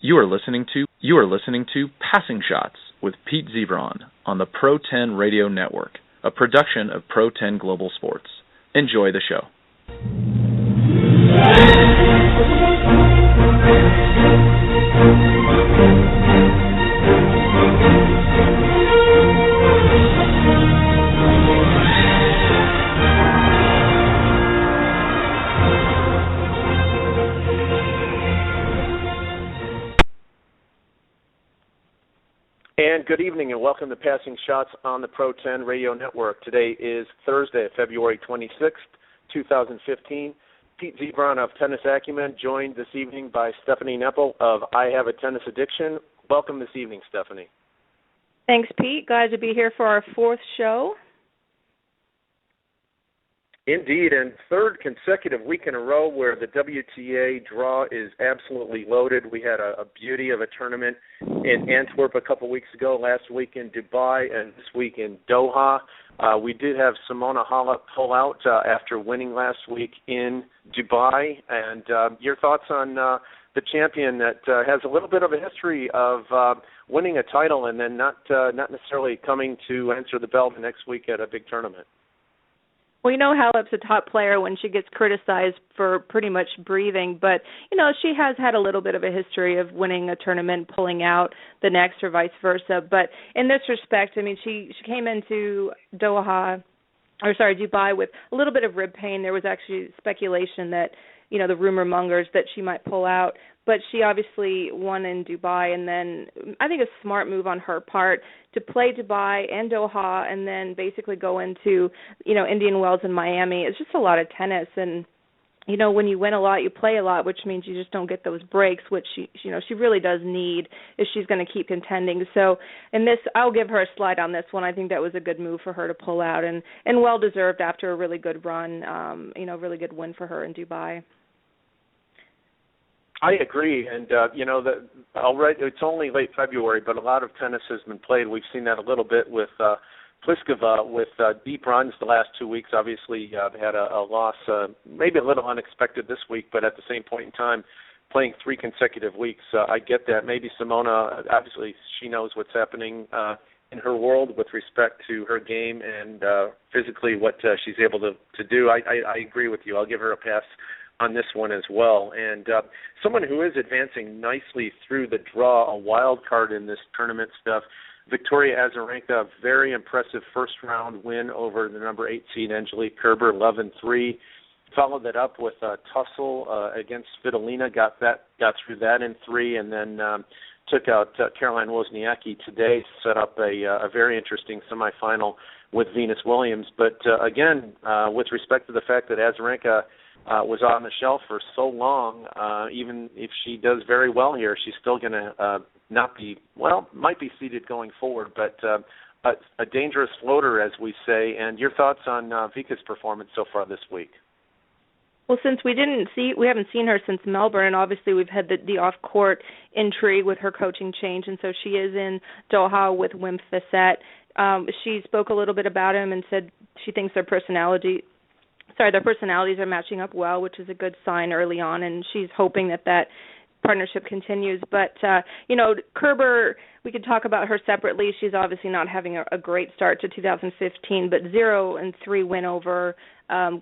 You are listening to Passing Shots with Pete Ziebron on the Pro 10 Radio Network, a production of Pro 10 Global Sports. Enjoy the show. And good evening and welcome to Passing Shots on the Pro 10 Radio Network. Today is Thursday, February 26th, 2015. Pete Ziebron of Tennis Acumen, joined this evening by Stephanie Neppl of I Have a Tennis Addiction. Welcome this evening, Stephanie. Thanks, Pete. Glad to be here for our fourth show. Indeed, and third consecutive week in a row where the WTA draw is absolutely loaded. We had a beauty of a tournament in Antwerp a couple weeks ago, last week in Dubai, and this week in Doha. We did have Simona Halep pull out after winning last week in Dubai. And your thoughts on the champion that has a little bit of a history of winning a title and then not necessarily coming to answer the bell the next week at a big tournament? Well, you know, Halep's a top player when she gets criticized for pretty much breathing, but, you know, she has had a little bit of a history of winning a tournament, pulling out the next or vice versa. But in this respect, I mean, she came into Dubai with a little bit of rib pain. There was actually speculation that, you know, the rumor mongers that she might pull out, but she obviously won in Dubai, and then I think a smart move on her part to play Dubai and Doha and then basically go into, you know, Indian Wells and Miami. It's just a lot of tennis, and, you know, when you win a lot, you play a lot, which means you just don't get those breaks, which she really does need if she's going to keep contending. So in this, I'll give her a slide on this one. I think that was a good move for her to pull out, and well-deserved after a really good run, really good win for her in Dubai. I agree, and already it's only late February, but a lot of tennis has been played. We've seen that a little bit with Pliskova, with deep runs the last 2 weeks. Obviously, had a loss, maybe a little unexpected this week, but at the same point in time, playing 3 consecutive weeks. I get that. Maybe Simona, obviously, she knows what's happening in her world with respect to her game and physically what she's able to do. I agree with you. I'll give her a pass on this one as well. And someone who is advancing nicely through the draw, a wild card in this tournament stuff, Victoria Azarenka, very impressive first-round win over the number 8 seed Angelique Kerber, 11-3. Followed that up with a tussle against Svitolina, got through that in 3, and then took out Caroline Wozniacki today, set up a very interesting semifinal with Venus Williams. But again, with respect to the fact that Azarenka was on the shelf for so long, even if she does very well here, she's still going to might be seeded going forward, but a dangerous floater, as we say. And your thoughts on Vika's performance so far this week? Well, since we haven't seen her since Melbourne, and obviously we've had the off-court intrigue with her coaching change, and so she is in Doha with Wim Fissette. She spoke a little bit about him and said she thinks their personalities are matching up well, which is a good sign early on, and she's hoping that partnership continues. But, Kerber, we could talk about her separately. She's obviously not having a great start to 2015, but 0-3 win over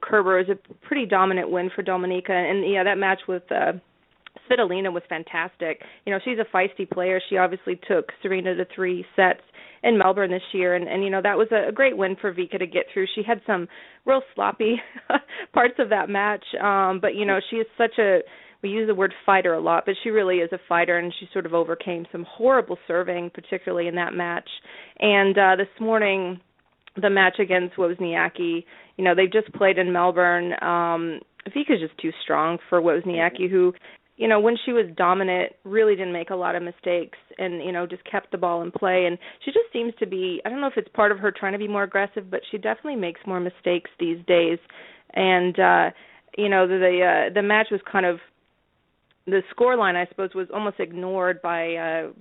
Kerber is a pretty dominant win for Dominika. And, that match with Svitolina was fantastic. She's a feisty player. She obviously took Serena to 3 sets in Melbourne this year, and that was a great win for Vika to get through. She had some real sloppy parts of that match, but she is we use the word fighter a lot, but she really is a fighter, and she sort of overcame some horrible serving, particularly in that match. And this morning, the match against Wozniacki, they've just played in Melbourne. Vika's just too strong for Wozniacki, who when she was dominant, really didn't make a lot of mistakes and, just kept the ball in play. And she just seems to be, I don't know if it's part of her trying to be more aggressive, but she definitely makes more mistakes these days. And, the match was kind of, the scoreline, I suppose, was almost ignored by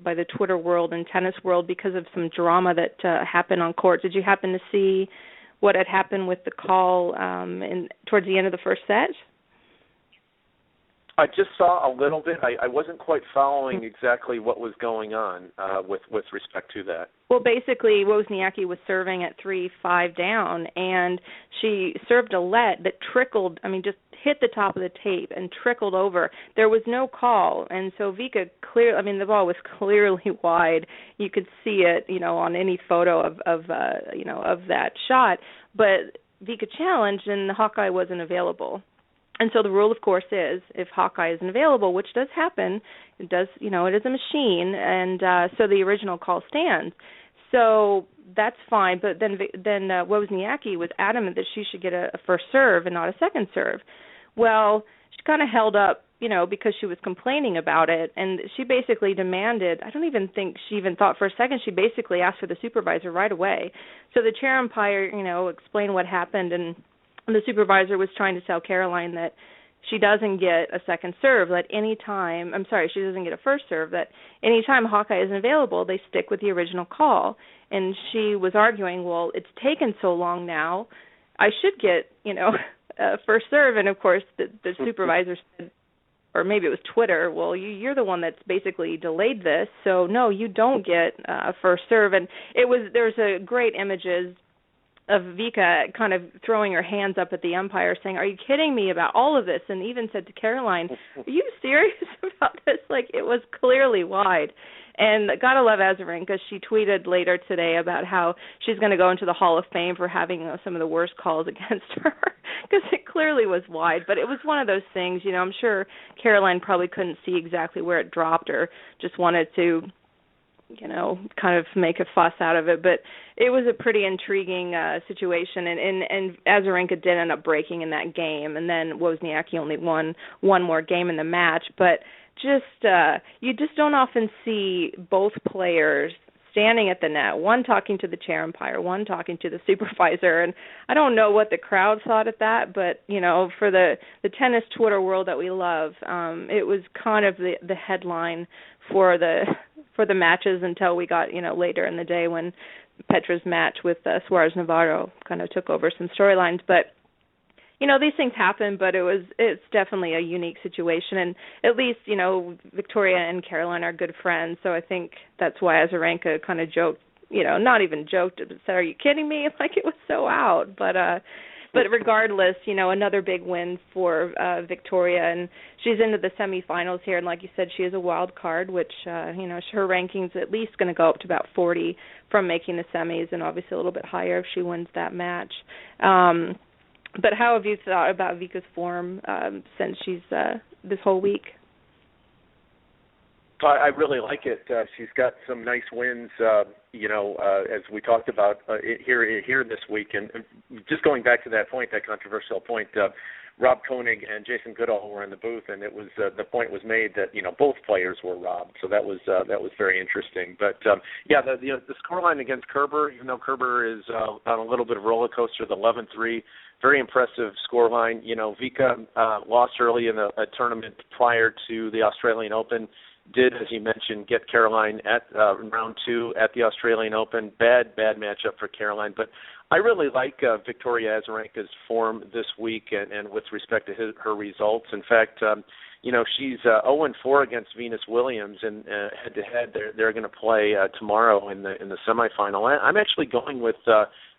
the Twitter world and tennis world because of some drama that happened on court. Did you happen to see what had happened with the call towards the end of the first set? I just saw a little bit. I wasn't quite following exactly what was going on with respect to that. Well, basically, Wozniacki was serving at 3-5 down, and she served a let that trickled, just hit the top of the tape and trickled over. There was no call, and so Vika the ball was clearly wide. You could see it, on any photo of that shot. But Vika challenged, and the Hawkeye wasn't available. And so the rule, of course, is if Hawkeye isn't available, which does happen, it is a machine, and so the original call stands. So that's fine, but then Wozniacki was adamant that she should get a first serve and not a second serve. Well, she kind of held up, because she was complaining about it, and she basically demanded, I don't even think she even thought for a second, she basically asked for the supervisor right away. So the chair umpire, explained what happened, and the supervisor was trying to tell Caroline that she doesn't get a second serve at any time. She doesn't get a first serve. That any time Hawkeye isn't available, they stick with the original call. And she was arguing, well, it's taken so long now, I should get, a first serve. And, of course, the supervisor said, or maybe it was Twitter, well, you're the one that's basically delayed this, so no, you don't get a first serve. And there's a great images of Vika kind of throwing her hands up at the umpire saying, are you kidding me about all of this? And even said to Caroline, are you serious about this? Like, it was clearly wide. And gotta love Azarenka. She tweeted later today about how she's going to go into the Hall of Fame for having some of the worst calls against her because it clearly was wide. But it was one of those things, I'm sure Caroline probably couldn't see exactly where it dropped or just wanted to kind of make a fuss out of it. But it was a pretty intriguing situation, and Azarenka did end up breaking in that game, and then Wozniacki only won one more game in the match. But you just don't often see both players standing at the net, one talking to the chair umpire, one talking to the supervisor. And I don't know what the crowd thought at that, but, for the tennis Twitter world that we love, it was kind of the headline for the matches until we got, later in the day when Petra's match with Suarez Navarro kind of took over some storylines. But, these things happen, but it's definitely a unique situation. And at least, Victoria and Caroline are good friends, so I think that's why Azarenka kind of joked, not even joked, but said, are you kidding me? Like, it was so out. But regardless, another big win for Victoria, and she's into the semifinals here. And like you said, she is a wild card, which, her ranking's at least going to go up to about 40 from making the semis, and obviously a little bit higher if she wins that match. But how have you thought about Vika's form since she's this whole week? I really like it. She's got some nice wins, as we talked about here this week. And just going back to that point, that controversial point, Rob Koenig and Jason Goodall were in the booth, and it was the point was made that both players were robbed. So that was very interesting. But the scoreline against Kerber, even though Kerber is on a little bit of a roller coaster, the 11-3. Very impressive scoreline. Vika lost early in a tournament prior to the Australian Open. Did, as you mentioned, get Caroline at round 2 at the Australian Open. Bad matchup for Caroline. But I really like Victoria Azarenka's form this week and with respect to her results. In fact, she's 0-4 against Venus Williams, and head-to-head they're going to play tomorrow in the semifinal. I'm actually going with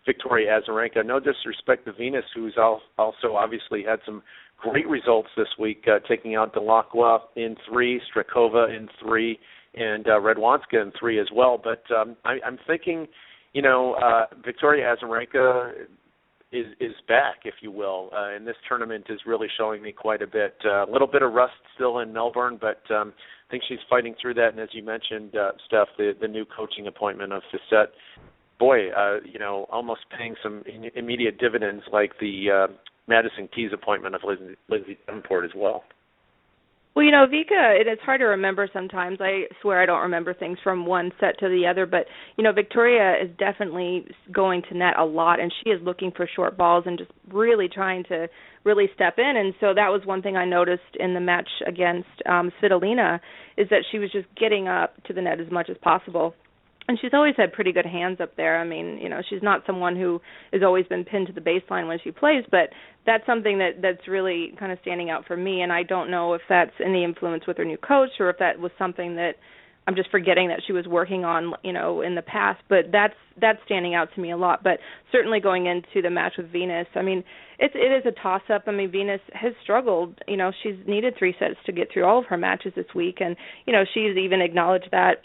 Victoria Azarenka. No disrespect to Venus, who's also obviously had some great results this week, taking out Delacroix in 3, Strakova in 3, and Radwanska in 3 as well. But I'm thinking, Victoria Azarenka is back, if you will, and this tournament is really showing me quite a bit. A little bit of rust still in Melbourne, but I think she's fighting through that. And as you mentioned, Steph, the new coaching appointment of Fissette, boy, almost paying some immediate dividends like the Madison Keys appointment of Lindsay Davenport as well. Well, Vika, it's hard to remember sometimes. I swear I don't remember things from one set to the other, but, Victoria is definitely going to net a lot, and she is looking for short balls and just really trying to really step in. And so that was one thing I noticed in the match against Svitolina, is that she was just getting up to the net as much as possible. And she's always had pretty good hands up there. I mean, she's not someone who has always been pinned to the baseline when she plays, but that's something that's really kind of standing out for me. And I don't know if that's any influence with her new coach or if that was something that I'm just forgetting that she was working on, in the past. But that's standing out to me a lot. But certainly going into the match with Venus, I mean, it is a toss-up. I mean, Venus has struggled. She's needed 3 sets to get through all of her matches this week, and she's even acknowledged that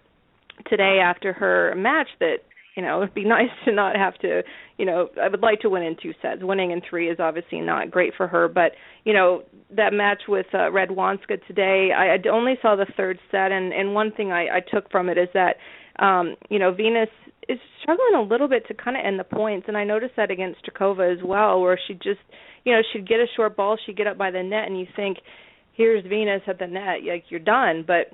today after her match that it'd be nice to not have to, I would like to win in 2 sets. Winning in 3 is obviously not great for her, but that match with Radwanska today, I only saw the 3rd set, and one thing I took from it is that Venus is struggling a little bit to kind of end the points, and I noticed that against Strakova as well, where she just she'd get a short ball, she'd get up by the net, and you think, here's Venus at the net, like, you're done, but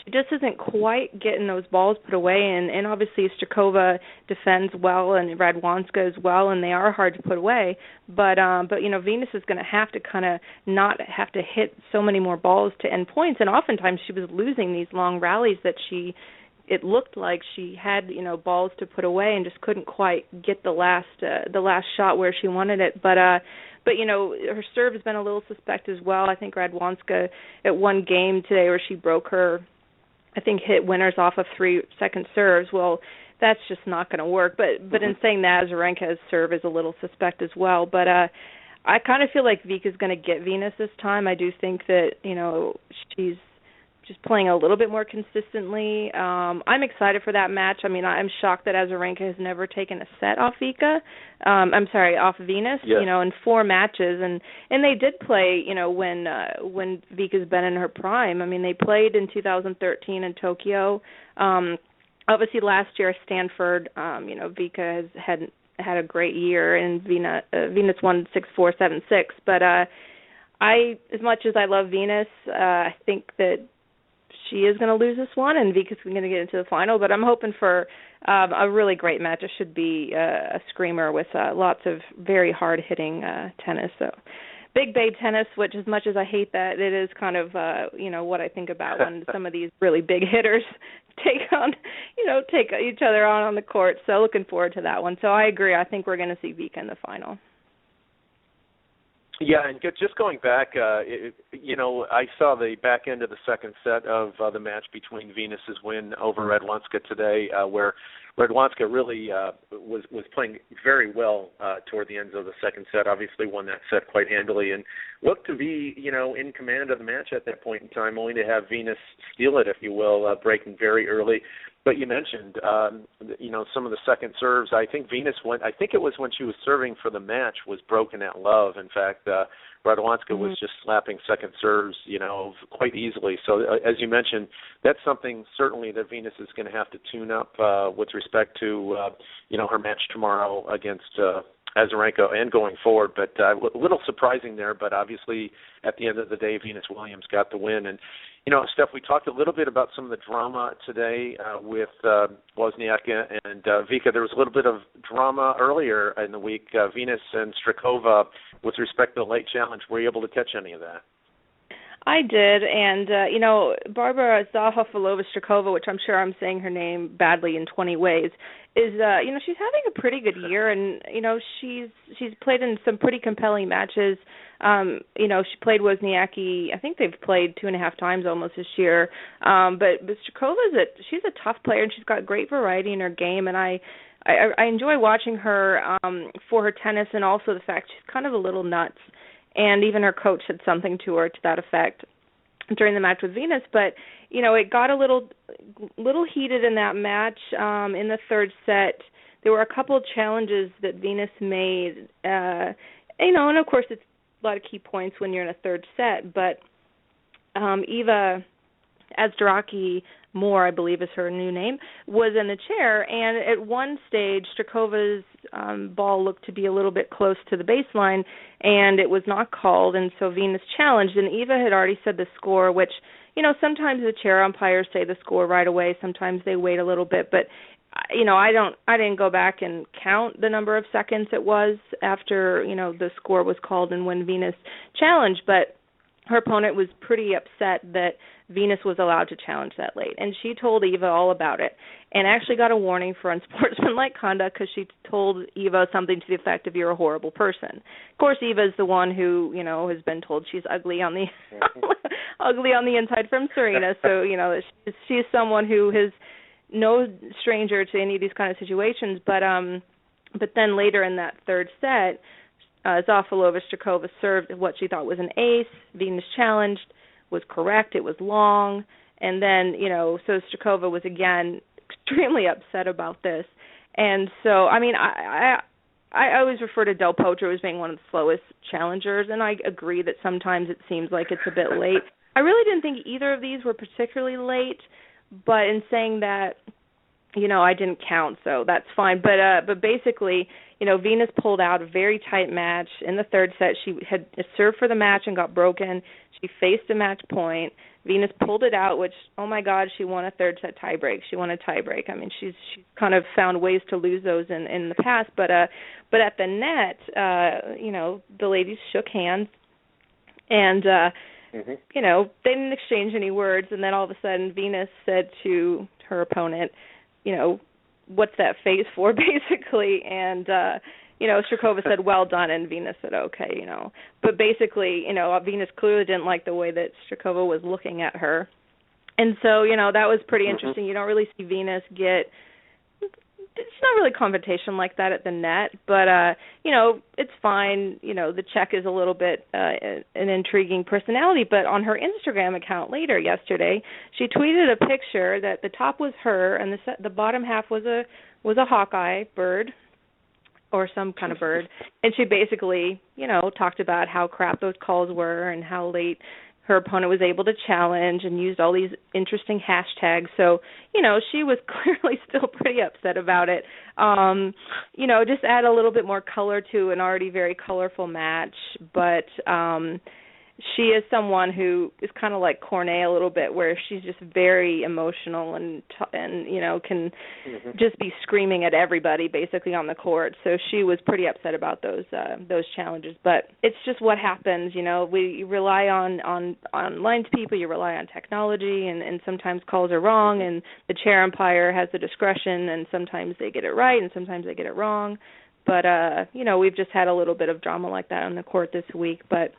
she just isn't quite getting those balls put away, and obviously Strakova defends well and Radwanska as well, and they are hard to put away. But Venus is going to have to kind of not have to hit so many more balls to end points, and oftentimes she was losing these long rallies that it looked like she had balls to put away and just couldn't quite get the last shot where she wanted it. But her serve has been a little suspect as well. I think Radwanska at one game today where she broke her, I think, hit winners off of 3-second serves. Well, that's just not going to work. But in saying that, Azarenka's serve is a little suspect as well. But I kind of feel like Vika's going to get Venus this time. I do think that she's just playing a little bit more consistently. I'm excited for that match. I mean, I'm shocked that Azarenka has never taken a set off Vika. Off Venus. Yes. In 4 matches, and they did play. When Vika's been in her prime. I mean, they played in 2013 in Tokyo. Obviously, last year Stanford. Vika has had a great year, and Venus won 6-4, 7-6. But as much as I love Venus, I think that she is going to lose this one, and Vika's going to get into the final. But I'm hoping for a really great match. It should be a screamer with lots of very hard-hitting tennis. So big babe tennis, which as much as I hate that, it is kind of what I think about when some of these really big hitters take each other on the court. So looking forward to that one. So I agree. I think we're going to see Vika in the final. Yeah, and just going back, I saw the back end of the 2nd set of the match between Venus's win over Radwanska today, where Radwanska really was playing very well toward the ends of the 2nd set. Obviously, won that set quite handily, and looked to be in command of the match at that point in time, only to have Venus steal it, if you will, breaking very early. But you mentioned, some of the second serves. I think Venus I think it was when she was serving for the match, was broken at love. In fact, Radwanska was just slapping second serves, quite easily. So as you mentioned, that's something certainly that Venus is going to have to tune up with respect to, her match tomorrow against Azarenka and going forward. But a little surprising there, but obviously at the end of the day, Venus Williams got the win. And Steph, we talked a little bit about some of the drama today with Wozniacki and Vika. There was a little bit of drama earlier in the week, Venus and Strakova, with respect to the late challenge. Were you able to catch any of that? I did, and, Barbara Zaharovich-Strakova, which I'm sure I'm saying her name badly in 20 ways, is, she's having a pretty good year, and, she's played in some pretty compelling matches. She played Wozniacki, I think they've played 2.5 times almost this year, but Strakova's she's a tough player, and she's got great variety in her game, and I enjoy watching her for her tennis, and also the fact she's kind of a little nuts. And even her coach said something to her to that effect during the match with Venus. But, it got a little heated in that match. In the 3rd set, there were a couple of challenges that Venus made. And of course it's a lot of key points when you're in a 3rd set. But Eva Azdaraki Moore, I believe is her new name, was in the chair, and at one stage Strakova's ball looked to be a little bit close to the baseline, and it was not called, and so Venus challenged, and Eva had already said the score, which, sometimes the chair umpires say the score right away, sometimes they wait a little bit, but I didn't go back and count the number of seconds it was after, the score was called and when Venus challenged, but her opponent was pretty upset that Venus was allowed to challenge that late. And she told Eva all about it and actually got a warning for unsportsmanlike conduct because she told Eva something to the effect of, "You're a horrible person." Of course, Eva's the one who, has been told she's ugly on the ugly on the inside from Serena. So, she's someone who is no stranger to any of these kind of situations. But then later in that third set, Zafalova-Strakova served what she thought was an ace. Venus challenged, was correct. It was long. And then, so Strakova was, again, extremely upset about this. And so, I always refer to Del Potro as being one of the slowest challengers, and I agree that sometimes it seems like it's a bit late. I really didn't think either of these were particularly late, but in saying that, I didn't count, so that's fine. But basically, Venus pulled out a very tight match in the third set. She had served for the match and got broken. She faced a match point. Venus pulled it out, which, oh my God, she won a third set tiebreak. She won a tiebreak. She's kind of found ways to lose those in the past. But at the net, the ladies shook hands, and they didn't exchange any words. And then all of a sudden, Venus said to her opponent, what's that face for, basically? And, Strakova said, well done, and Venus said, okay, But basically, Venus clearly didn't like the way that Strakova was looking at her. And so, that was pretty interesting. You don't really see Venus get – it's not really confrontation like that at the net, but, it's fine. The Czech is a little bit an intriguing personality, but on her Instagram account yesterday, she tweeted a picture that the top was her and the bottom half was a hawkeye bird or some kind of bird, and she basically, talked about how crap those calls were and how late her opponent was able to challenge and used all these interesting hashtags. So, she was clearly still pretty upset about it. Just add a little bit more color to an already very colorful match. But she is someone who is kind of like Cornet a little bit, where she's just very emotional and can just be screaming at everybody basically on the court. So she was pretty upset about those challenges. But it's just what happens. We rely on lines people, you rely on technology, and sometimes calls are wrong, and the chair umpire has the discretion, and sometimes they get it right and sometimes they get it wrong. But we've just had a little bit of drama like that on the court this week. But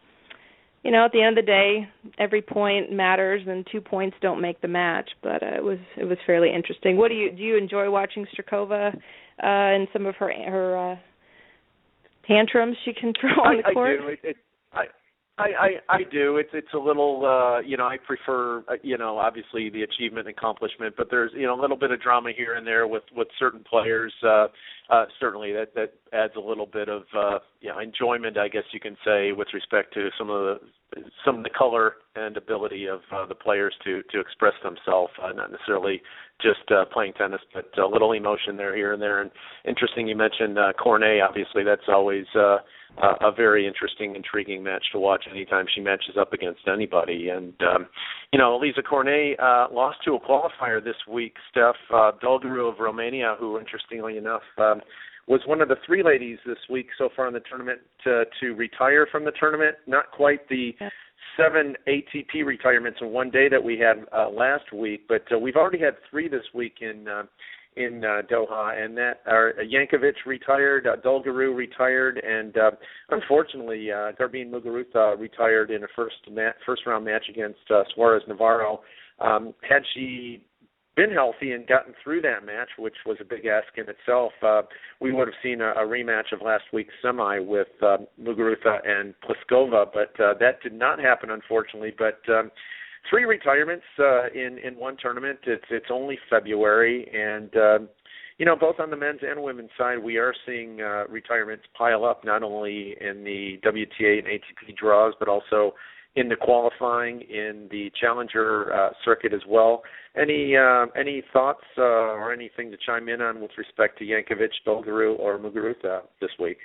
at the end of the day, every point matters, and 2 points don't make the match. But it was fairly interesting. What do you enjoy watching Strakova and some of her tantrums she can throw on the court? I do. It's a little, I prefer, obviously the achievement and accomplishment, but there's, a little bit of drama here and there with certain players. Certainly that adds a little bit of, enjoyment, I guess you can say, with respect to some of the color and ability of the players to express themselves, not necessarily just playing tennis, but a little emotion there, here and there. And interesting, you mentioned Cornet. Obviously, that's always a very interesting, intriguing match to watch anytime she matches up against anybody. And, Elisa Cornet lost to a qualifier this week, Steph Dolguru of Romania, who, interestingly enough, was one of the three ladies this week so far in the tournament to retire from the tournament. Not quite the 7 ATP retirements in one day that we had last week, but we've already had 3 this week in Doha, and that are Jankovic retired, Dolguru retired, and unfortunately Garbine Muguruza retired in a first round match against Suarez Navarro. Had she been healthy and gotten through that match, which was a big ask in itself, we would have seen a rematch of last week's semi with Muguruza and Pliskova, but that did not happen, unfortunately. But 3 retirements in one tournament. It's only February, and both on the men's and women's side, we are seeing retirements pile up, not only in the WTA and ATP draws, but also in the qualifying, in the Challenger circuit as well. Any thoughts or anything to chime in on with respect to Jankovic, Dolguru, or Muguruza this week?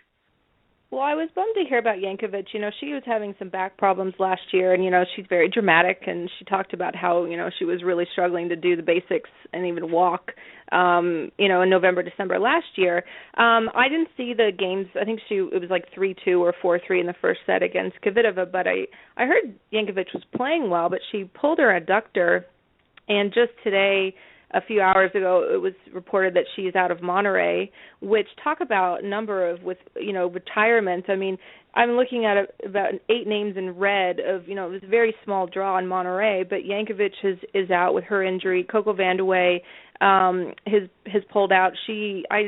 Well, I was bummed to hear about Yankovic. She was having some back problems last year, and, she's very dramatic, and she talked about how, she was really struggling to do the basics and even walk, in November, December last year. I didn't see the games. I think it was like 3-2 or 4-3 in the first set against Kvitova, but I heard Yankovic was playing well, but she pulled her adductor, and just today, a few hours ago, it was reported that she's out of Monterey, which talk about number of retirements. I mean, I'm looking at about 8 names in red of, it was a very small draw in Monterey, but Yankovic is out with her injury. Coco Vandeweghe has pulled out. I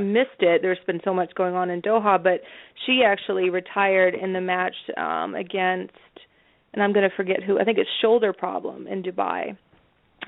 missed it. There's been so much going on in Doha, but she actually retired in the match against, and I'm going to forget who, I think it's shoulder problem in Dubai.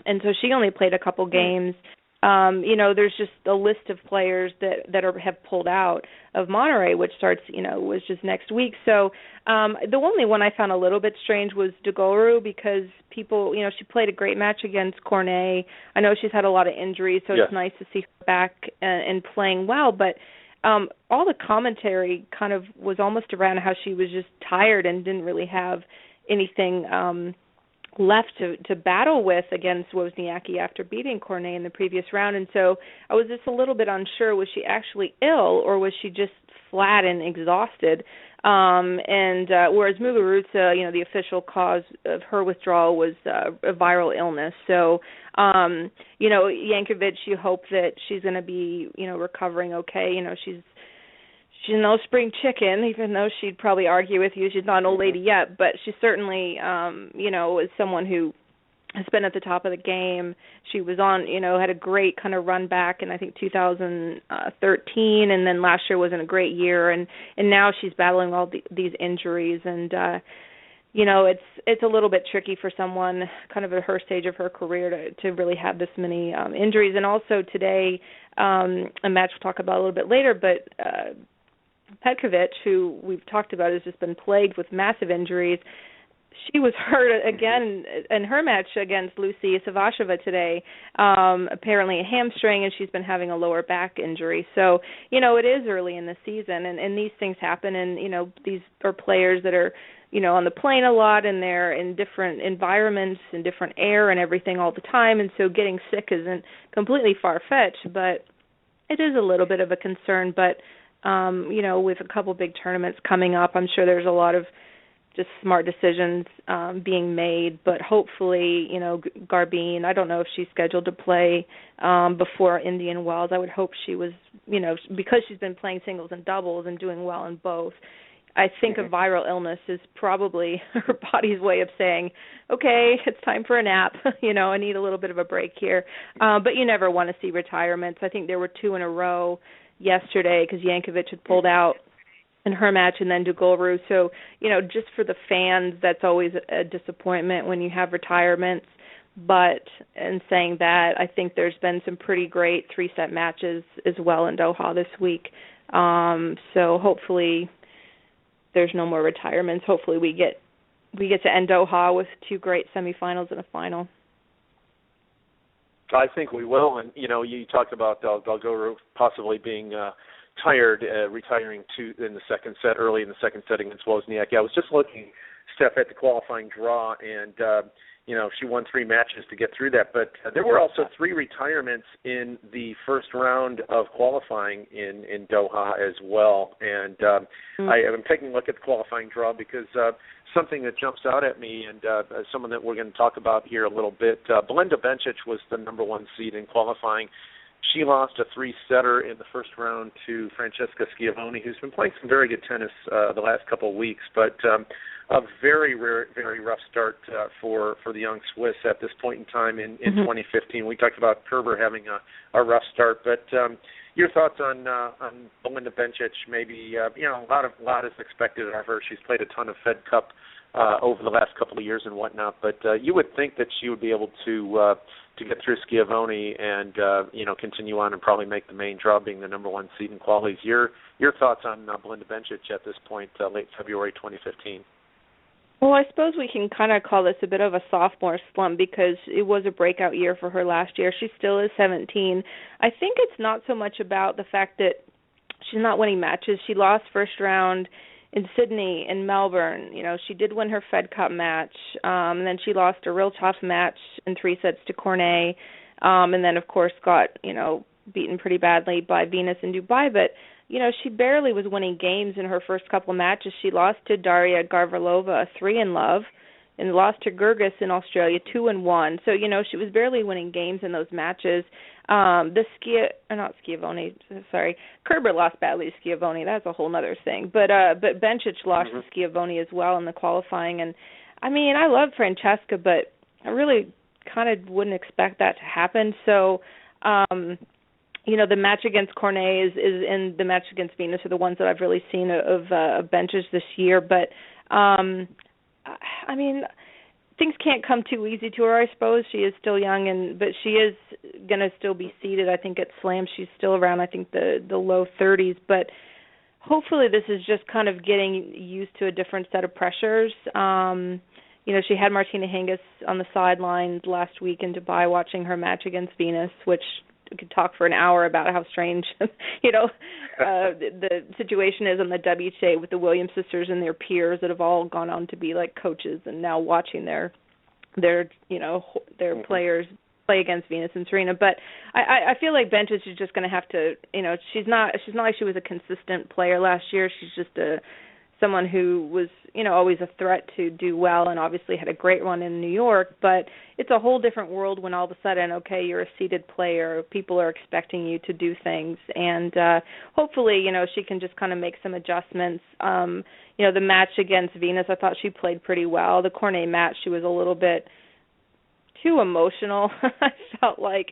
And so she only played a couple games. There's just a list of players that have pulled out of Monterey, which starts, was just next week. So the only one I found a little bit strange was Degoro, because people, she played a great match against Cornet. I know she's had a lot of injuries, so It's nice to see her back and playing well. But all the commentary kind of was almost around how she was just tired and didn't really have anything left to battle with against Wozniacki after beating Cornet in the previous round. And so I was just a little bit unsure, was she actually ill or was she just flat and exhausted? Whereas Muguruza, the official cause of her withdrawal was a viral illness. So, Yankovic, you hope that she's going to be, recovering okay. She's no spring chicken, even though she'd probably argue with you she's not an old lady yet, but she certainly, is someone who has been at the top of the game. She was on, had a great kind of run back in, I think, 2013, and then last year wasn't a great year, and now she's battling all these injuries, and, it's a little bit tricky for someone kind of at her stage of her career to really have this many injuries. And also today, a match we'll talk about a little bit later, but Petkovic, who we've talked about, has just been plagued with massive injuries. She was hurt again in her match against Lucy Savashova today, apparently a hamstring, and she's been having a lower back injury. So, it is early in the season, and these things happen, and, these are players that are, on the plane a lot, and they're in different environments and different air and everything all the time, and so getting sick isn't completely far-fetched, but it is a little bit of a concern. But with a couple big tournaments coming up, I'm sure there's a lot of just smart decisions being made. But hopefully, Garbine, I don't know if she's scheduled to play before Indian Wells. I would hope she was, because she's been playing singles and doubles and doing well in both. I think a viral illness is probably her body's way of saying, okay, it's time for a nap. I need a little bit of a break here. But you never want to see retirements. I think there were 2 in a row yesterday because Yankovic had pulled out in her match and then Dugolru. So, just for the fans, that's always a disappointment when you have retirements. But in saying that, I think there's been some pretty great 3-set matches as well in Doha this week. So hopefully there's no more retirements. Hopefully we get to end Doha with 2 great semifinals and a final. I think we will, and you talked about Dulgoro possibly being tired, retiring in the second set, early in the second set against Wozniacki. I was just looking, Steph, at the qualifying draw, and she won 3 matches to get through that. But there were also 3 retirements in the first round of qualifying in Doha as well. And I'm taking a look at the qualifying draw because something that jumps out at me, and someone that we're going to talk about here a little bit, Belinda Bencic was the number 1 seed in qualifying. She lost a 3-setter in the first round to Francesca Schiavone, who's been playing some very good tennis the last couple of weeks, but a very rough start for the young Swiss at this point in time in 2015. We talked about Kerber having a rough start, but your thoughts on Belinda Bencic? Maybe a lot is expected of her. She's played a ton of Fed Cup over the last couple of years and whatnot, but you would think that she would be able to get through Schiavone and continue on and probably make the main draw, being the number 1 seed in qualies. Your thoughts on Belinda Bencic at this point, late February 2015? Well, I suppose we can kind of call this a bit of a sophomore slump because it was a breakout year for her last year. She still is 17. I think it's not so much about the fact that she's not winning matches. She lost first round in Sydney and Melbourne. She did win her Fed Cup match, and then she lost a real tough match in 3 sets to Cornet, and then of course got beaten pretty badly by Venus in Dubai. But she barely was winning games in her first couple of matches. She lost to Daria Gavrilova 3-love, and lost to Gerges in Australia 2-1. So she was barely winning games in those matches. Kerber lost badly to Schiavone. That's a whole other thing. But Bencic lost to Schiavone as well in the qualifying. And I mean, I love Francesca, but I really kind of wouldn't expect that to happen. So, the match against Cornet and the match against Venus are the ones that I've really seen of Bencic this year. But I mean, things can't come too easy to her, I suppose. She is still young, but she is going to still be seeded, I think, at Slam. She's still around, I think, the low 30s. But hopefully this is just kind of getting used to a different set of pressures. She had Martina Hingis on the sidelines last week in Dubai watching her match against Venus, which we could talk for an hour about how strange, the situation is on the WTA with the Williams sisters and their peers that have all gone on to be like coaches and now watching their players play against Venus and Serena. But I feel like Bencic is just going to have to, she's not like she was a consistent player last year. She's just someone who was, always a threat to do well and obviously had a great run in New York. But it's a whole different world when all of a sudden, okay, you're a seeded player. People are expecting you to do things. And hopefully, she can just kind of make some adjustments. The match against Venus, I thought she played pretty well. The Cornet match, she was a little bit too emotional. I felt like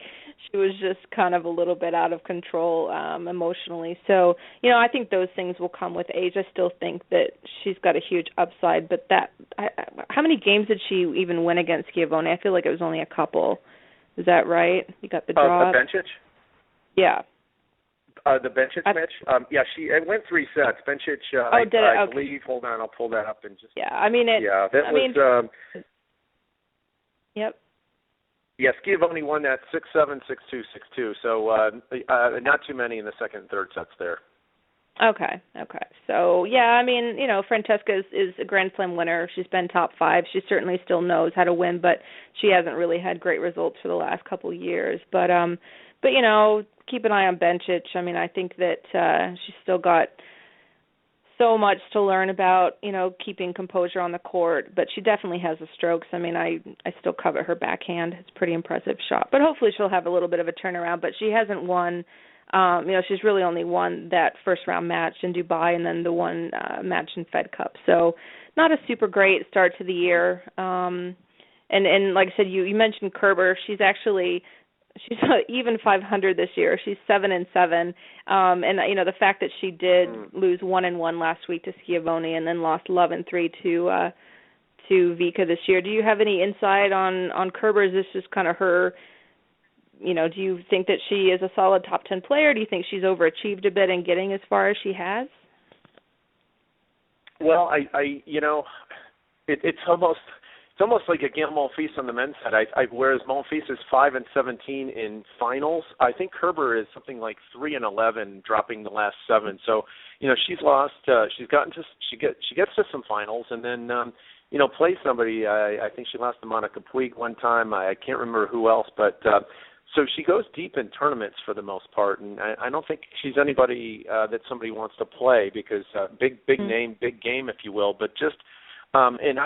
she was just kind of a little bit out of control emotionally. So, I think those things will come with age. I still think that she's got a huge upside, but how many games did she even win against Schiavone? I feel like it was only a couple. Is that right? You got the draw? Bencic? Yeah. The Bencic match? It went 3 sets. Bencic, I believe, hold on, I'll pull that up and just... Yeah, I mean... Yep. Yeah, Schiavone won that 6-7, 6-2, 6-2. So not too many in the second and third sets there. Okay. So, Francesca is a Grand Slam winner. She's been top 5. She certainly still knows how to win, but she hasn't really had great results for the last couple of years. But keep an eye on Bencic. I mean, I think that she's still got so much to learn about, keeping composure on the court, but she definitely has the strokes. I mean, I still covet her backhand. It's a pretty impressive shot. But hopefully she'll have a little bit of a turnaround, but she hasn't won, she's really only won that first round match in Dubai and then the one match in Fed Cup. So not a super great start to the year. And like I said, you mentioned Kerber. She's even 500 this year. She's 7-7, and the fact that she did lose 1-1 last week to Schiavone and then lost 11-3 to Vika this year. Do you have any insight on Kerber? Is this just kind of her? Do you think that she is a solid top 10 player? Do you think she's overachieved a bit in getting as far as she has? Well, it's almost like a Guillermo Monfils on the men's side. Whereas Monfils is 5-17 in finals, I think Kerber is something like 3-11, dropping the last 7. So, she's lost. She gets to some finals, and then plays somebody. I think she lost to Monica Puig one time. I can't remember who else, but so she goes deep in tournaments for the most part, and I don't think she's anybody that somebody wants to play because big name, big game, if you will, but just. And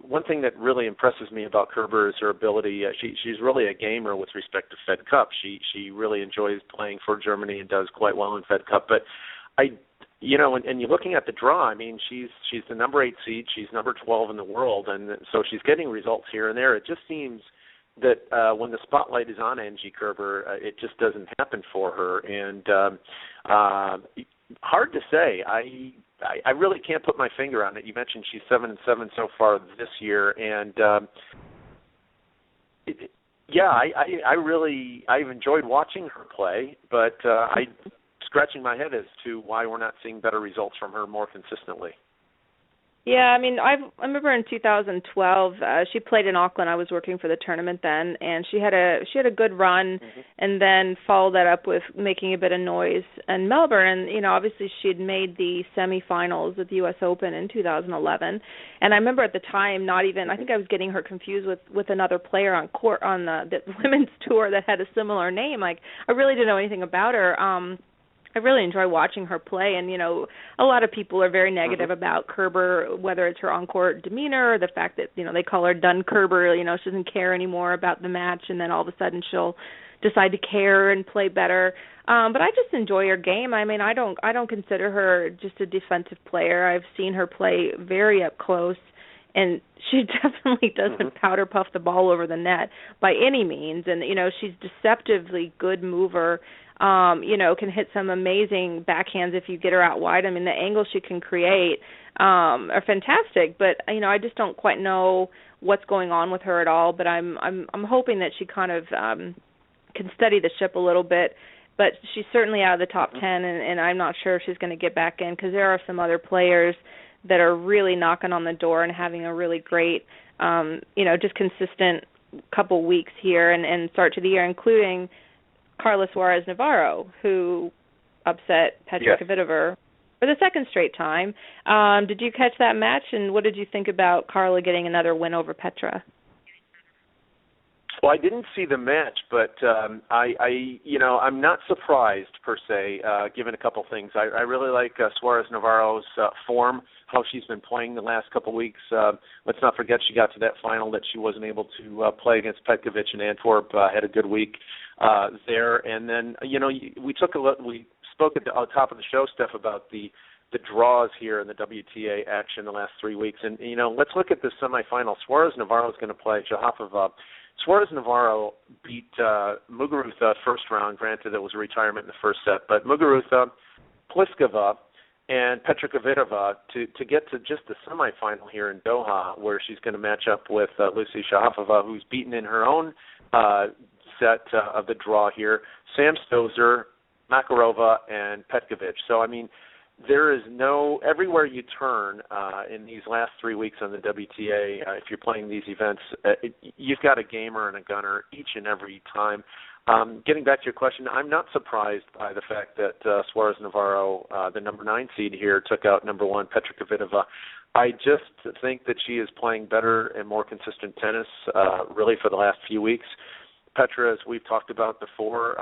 one thing that really impresses me about Kerber is her ability. She's really a gamer with respect to Fed Cup. She really enjoys playing for Germany and does quite well in Fed Cup. But and you're looking at the draw. I mean, she's the number 8 seed. She's number 12 in the world, and so she's getting results here and there. It just seems that when the spotlight is on Angie Kerber, it just doesn't happen for her. And hard to say. I really can't put my finger on it. You mentioned she's 7-7 so far this year, and I've enjoyed watching her play, but I'm scratching my head as to why we're not seeing better results from her more consistently. Yeah, I mean, I remember in 2012, she played in Auckland. I was working for the tournament then, and she had a good run, and then followed that up with making a bit of noise in Melbourne. And obviously she had made the semifinals at the U.S. Open in 2011. And I remember at the time, not even I think I was getting her confused with another player on court on the women's tour that had a similar name. Like I really didn't know anything about her. I really enjoy watching her play, and a lot of people are very negative about Kerber, whether it's her on-court demeanor or the fact that they call her Dun Kerber. She doesn't care anymore about the match, and then all of a sudden she'll decide to care and play better. But I just enjoy her game. I mean, I don't consider her just a defensive player. I've seen her play very up close, and she definitely doesn't powder puff the ball over the net by any means. And she's deceptively good mover. Can hit some amazing backhands if you get her out wide. I mean, the angles she can create are fantastic, but I just don't quite know what's going on with her at all. But I'm hoping that she kind of can steady the ship a little bit. But she's certainly out of the top 10, and I'm not sure if she's going to get back in because there are some other players that are really knocking on the door and having a really great, just consistent couple weeks here and start to the year, including Carla Suarez Navarro, who upset Petra Kvitova for the second straight time. Did you catch that match, and what did you think about Carla getting another win over Petra? Well, I didn't see the match, but I'm not surprised per se, given a couple things. I really like Suarez Navarro's form, how she's been playing the last couple weeks. Let's not forget she got to that final that she wasn't able to play against Petkovic in Antwerp. Had a good week there, and then we took a look. We spoke at the top of the show, Steph, about the draws here in the WTA action the last 3 weeks, and let's look at the semifinal. Suarez Navarro is going to play Shahapova. Suarez Navarro beat Muguruza first round. Granted, it was a retirement in the first set, but Muguruza, Pliskova, and Petra Kvitova to get to just the semifinal here in Doha, where she's going to match up with Lucy Shahapova, who's beaten in her own set of the draw here, Sam Stosur, Makarova, and Petkovic. So, I mean, there is everywhere you turn in these last 3 weeks on the WTA, if you're playing these events, you've got a gamer and a gunner each and every time. Getting back to your question, I'm not surprised by the fact that Suarez Navarro, the number 9 seed here, took out number 1 Petra Kvitova. I just think that she is playing better and more consistent tennis, really for the last few weeks. Petra, as we've talked about before,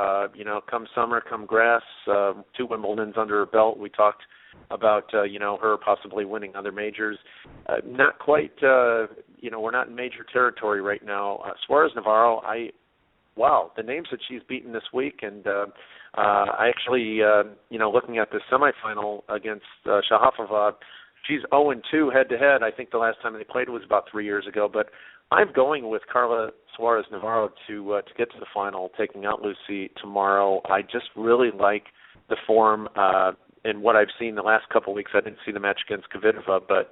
come summer, come grass, 2 Wimbledons under her belt. We talked about, her possibly winning other majors. Not quite, we're not in major territory right now. Suarez Navarro, the names that she's beaten this week, and I actually, looking at the semifinal against Shahapova, she's 0-2 head-to-head. I think the last time they played was about 3 years ago, but I'm going with Carla Suarez Navarro to get to the final, taking out Lucy tomorrow. I just really like the form and what I've seen the last couple of weeks. I didn't see the match against Kvitova, but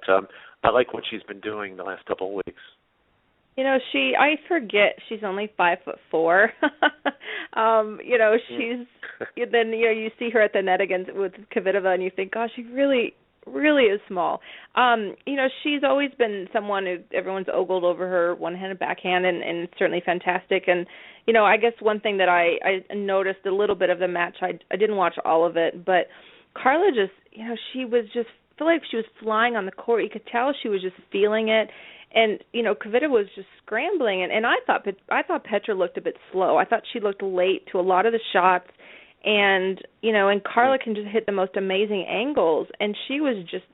I like what she's been doing the last couple of weeks. I forget she's only 5'4". She's then you see her at the net against with Kvitova, and you think, gosh, she really is small. She's always been someone who everyone's ogled over her one-handed backhand, and it's certainly fantastic. And, I guess one thing that I noticed a little bit of the match, I didn't watch all of it, but Carla just, she was just, I feel like she was flying on the court. You could tell she was just feeling it. And, Kvitova was just scrambling. And I thought Petra looked a bit slow. I thought she looked late to a lot of the shots. And and Carla can just hit the most amazing angles, and she was just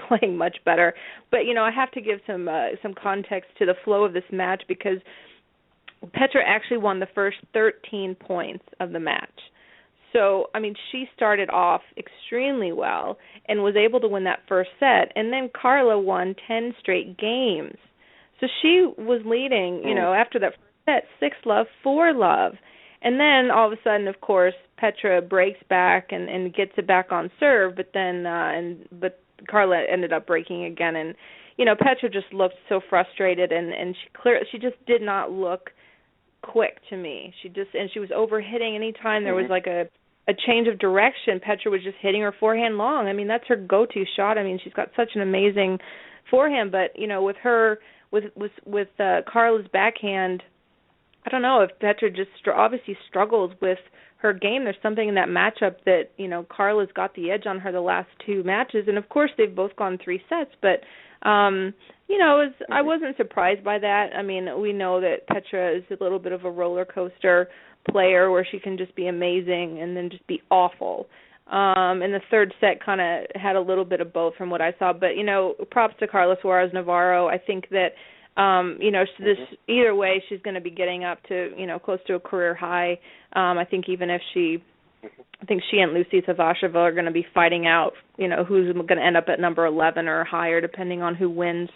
playing much better. But I have to give some context to the flow of this match, because Petra actually won the first 13 points of the match. So I mean, she started off extremely well and was able to win that first set, and then Carla won 10 straight games. So she was leading, after that first set, 6-love, 4-love. And then all of a sudden, of course, Petra breaks back and gets it back on serve, but then but Carla ended up breaking again, and Petra just looked so frustrated, and she just did not look quick to me. She was overhitting anytime there was like a a change of direction. Petra was just hitting her forehand long. I mean, that's her go-to shot. I mean, she's got such an amazing forehand, but with her with Carla's backhand, I don't know if Petra just obviously struggles with her game. There's something in that matchup that Carla's got the edge on her the last two matches, and of course they've both gone 3 sets, but I wasn't surprised by that. I mean, we know that Petra is a little bit of a roller coaster player where she can just be amazing and then just be awful. And the third set kind of had a little bit of both from what I saw. But, props to Carla Suarez Navarro. I think that, this either way she's going to be getting up to, close to a career high. I think even if she and Lucy Savashova are going to be fighting out, who's going to end up at number 11 or higher, depending on who wins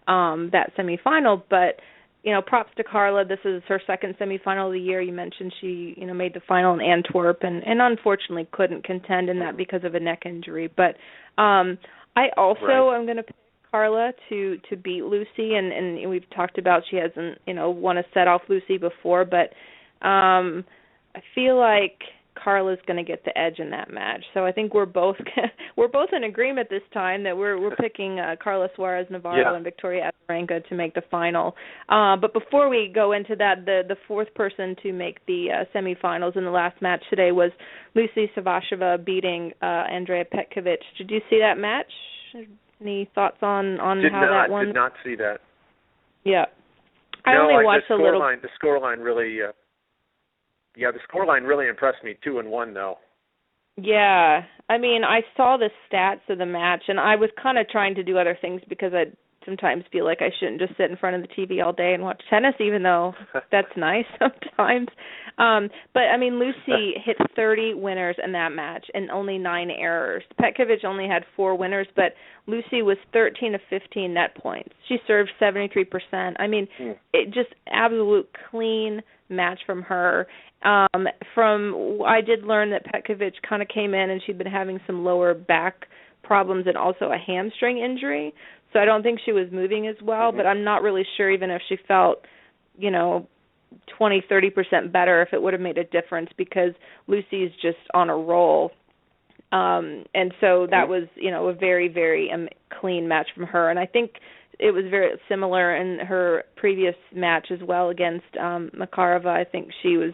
that semifinal. But, props to Carla. This is her second semifinal of the year. You mentioned she, made the final in Antwerp and unfortunately couldn't contend in that because of a neck injury. But I also am going to pick Carla to beat Lucy, and we've talked about she hasn't, won a set off Lucy before, but I feel like Carla's going to get the edge in that match. So I think we're both in agreement this time that we're picking Carla Suarez Navarro and Victoria Azarenka to make the final. But before we go into that, the fourth person to make the semifinals in the last match today was Lucy Savashova beating Andrea Petkovic. Did you see that match? Any thoughts on how that one? Did not see that. Yeah. I only watched a little. The scoreline really. The scoreline really impressed me, 2-1 though. Yeah, I mean, I saw the stats of the match, and I was kind of trying to do other things because I sometimes feel like I shouldn't just sit in front of the TV all day and watch tennis, even though that's nice sometimes. But, I mean, Lucy hit 30 winners in that match and only 9 errors. Petkovic only had 4 winners, but Lucy was 13 of 15 net points. She served 73%. I mean, it just absolute clean match from her. I did learn that Petkovic kind of came in and she'd been having some lower back problems and also a hamstring injury. So I don't think she was moving as well, but I'm not really sure even if she felt, 20-30% better if it would have made a difference because Lucy's just on a roll. And so that was, a very, very clean match from her. And I think it was very similar in her previous match as well against Makarova. I think she was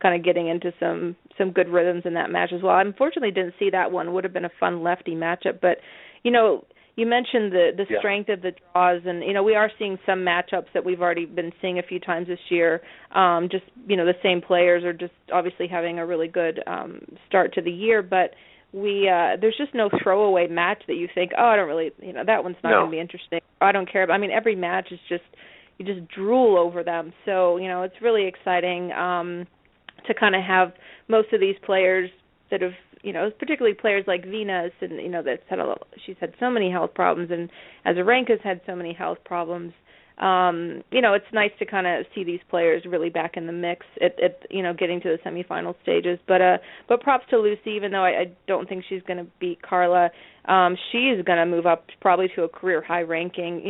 kind of getting into some good rhythms in that match as well. I unfortunately didn't see that one. It would have been a fun lefty matchup. But, you mentioned the strength of the draws, and, we are seeing some matchups that we've already been seeing a few times this year. Just, the same players are just obviously having a really good start to the year. But there's just no throwaway match that you think, I don't really, that one's not going to be interesting. I don't care. I mean, every match is just, you just drool over them. So, it's really exciting to kind of have most of these players that have, particularly players like Venus and, she's had so many health problems, and Azarenka's had so many health problems. It's nice to kind of see these players really back in the mix at getting to the semifinal stages. But props to Lucy, even though I don't think she's going to beat Carla. She's going to move up probably to a career high ranking.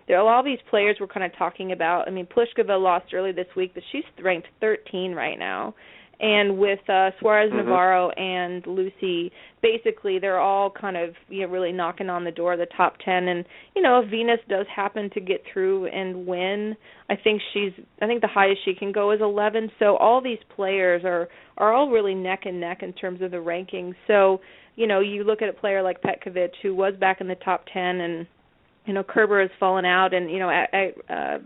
There are all these players we're kind of talking about. I mean, Pliskova lost early this week, but she's ranked 13 right now. And with Suarez Navarro and Lucy, basically they're all kind of really knocking on the door of the top 10. And if Venus does happen to get through and win, I think the highest she can go is 11. So all these players are all really neck and neck in terms of the rankings. So you look at a player like Petkovic, who was back in the top 10, and Kerber has fallen out, and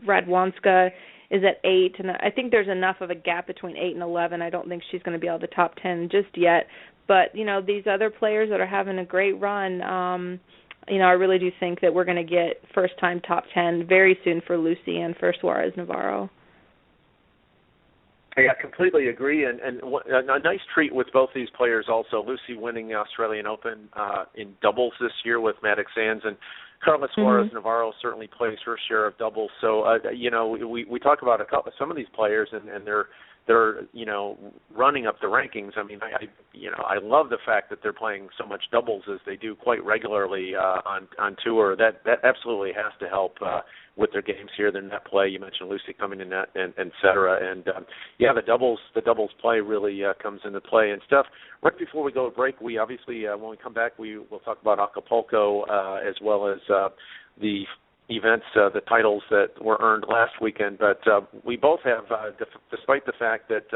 Radwanska is at 8, and I think there's enough of a gap between 8 and 11. I don't think she's going to be out of the top 10 just yet. But, these other players that are having a great run, I really do think that we're going to get first-time top 10 very soon for Lucy and for Suarez Navarro. I completely agree, and a nice treat with both these players also. Lucy winning the Australian Open in doubles this year with Maddox Sands, and Carla Suarez Navarro certainly plays her share of doubles. So, we talk about some of these players and their they're running up the rankings. I mean, I love the fact that they're playing so much doubles as they do quite regularly on tour. That absolutely has to help with their games here. Their net play. You mentioned Lucy coming in net and et cetera. And the doubles play really comes into play. And Steph, right before we go to break, we obviously when we come back we will talk about Acapulco as well as the events, the titles that were earned last weekend. But we both have, despite the fact that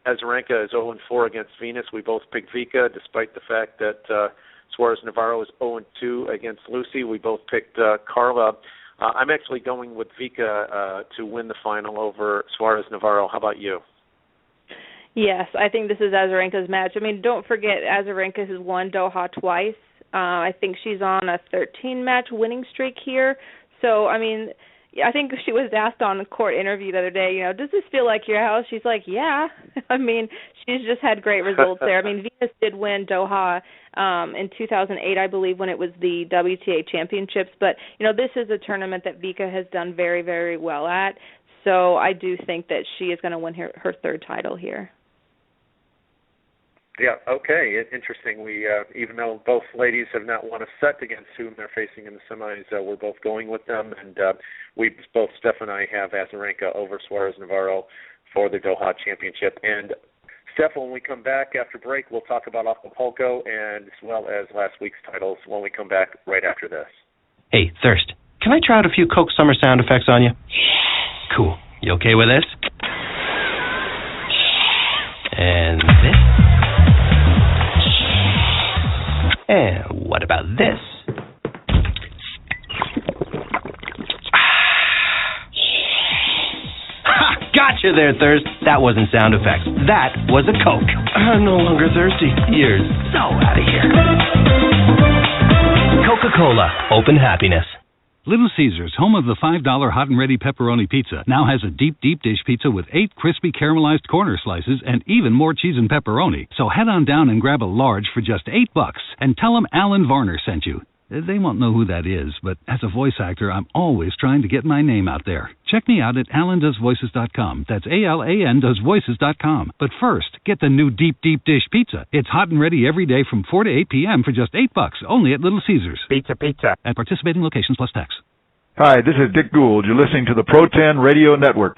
Azarenka is 0-4 against Venus, we both picked Vika. Despite the fact that Suarez Navarro is 0-2 against Lucy, we both picked Carla. I'm actually going with Vika to win the final over Suarez Navarro. How about you? Yes, I think this is Azarenka's match. I mean, don't forget Azarenka has won Doha twice. I think she's on a 13-match winning streak here. So, I mean, I think she was asked on a court interview the other day, does this feel like your house? She's like, yeah. I mean, she's just had great results there. I mean, Venus did win Doha in 2008, I believe, when it was the WTA Championships. But, this is a tournament that Vika has done very, very well at. So I do think that she is going to win her third title here. Yeah, okay. Interesting. We, even though both ladies have not won a set against whom they're facing in the semis, we're both going with them. And we both, Steph and I, have Azarenka over Suarez Navarro for the Doha Championship. And Steph, when we come back after break, we'll talk about Acapulco and as well as last week's titles when we come back right after this. Hey, Thirst, can I try out a few Coke Summer sound effects on you? Cool. You okay with this? And this? And what about this? Ha! Gotcha there, Thirst. That wasn't sound effects. That was a Coke. I'm no longer thirsty. You're so out of here. Coca-Cola. Open happiness. Little Caesars, home of the $5 hot and ready pepperoni pizza, now has a deep, deep dish pizza with 8 crispy caramelized corner slices and even more cheese and pepperoni. So head on down and grab a large for just $8 and tell them Alan Varner sent you. They won't know who that is, but as a voice actor, I'm always trying to get my name out there. Check me out at alandoesvoices.com. That's ALAN doesvoices.com. But first, get the new deep, deep dish pizza. It's hot and ready every day from 4 to 8 p.m. for just $8, only at Little Caesars. Pizza. At participating locations plus tax. Hi, this is Dick Gould. You're listening to the Pro 10 Radio Network.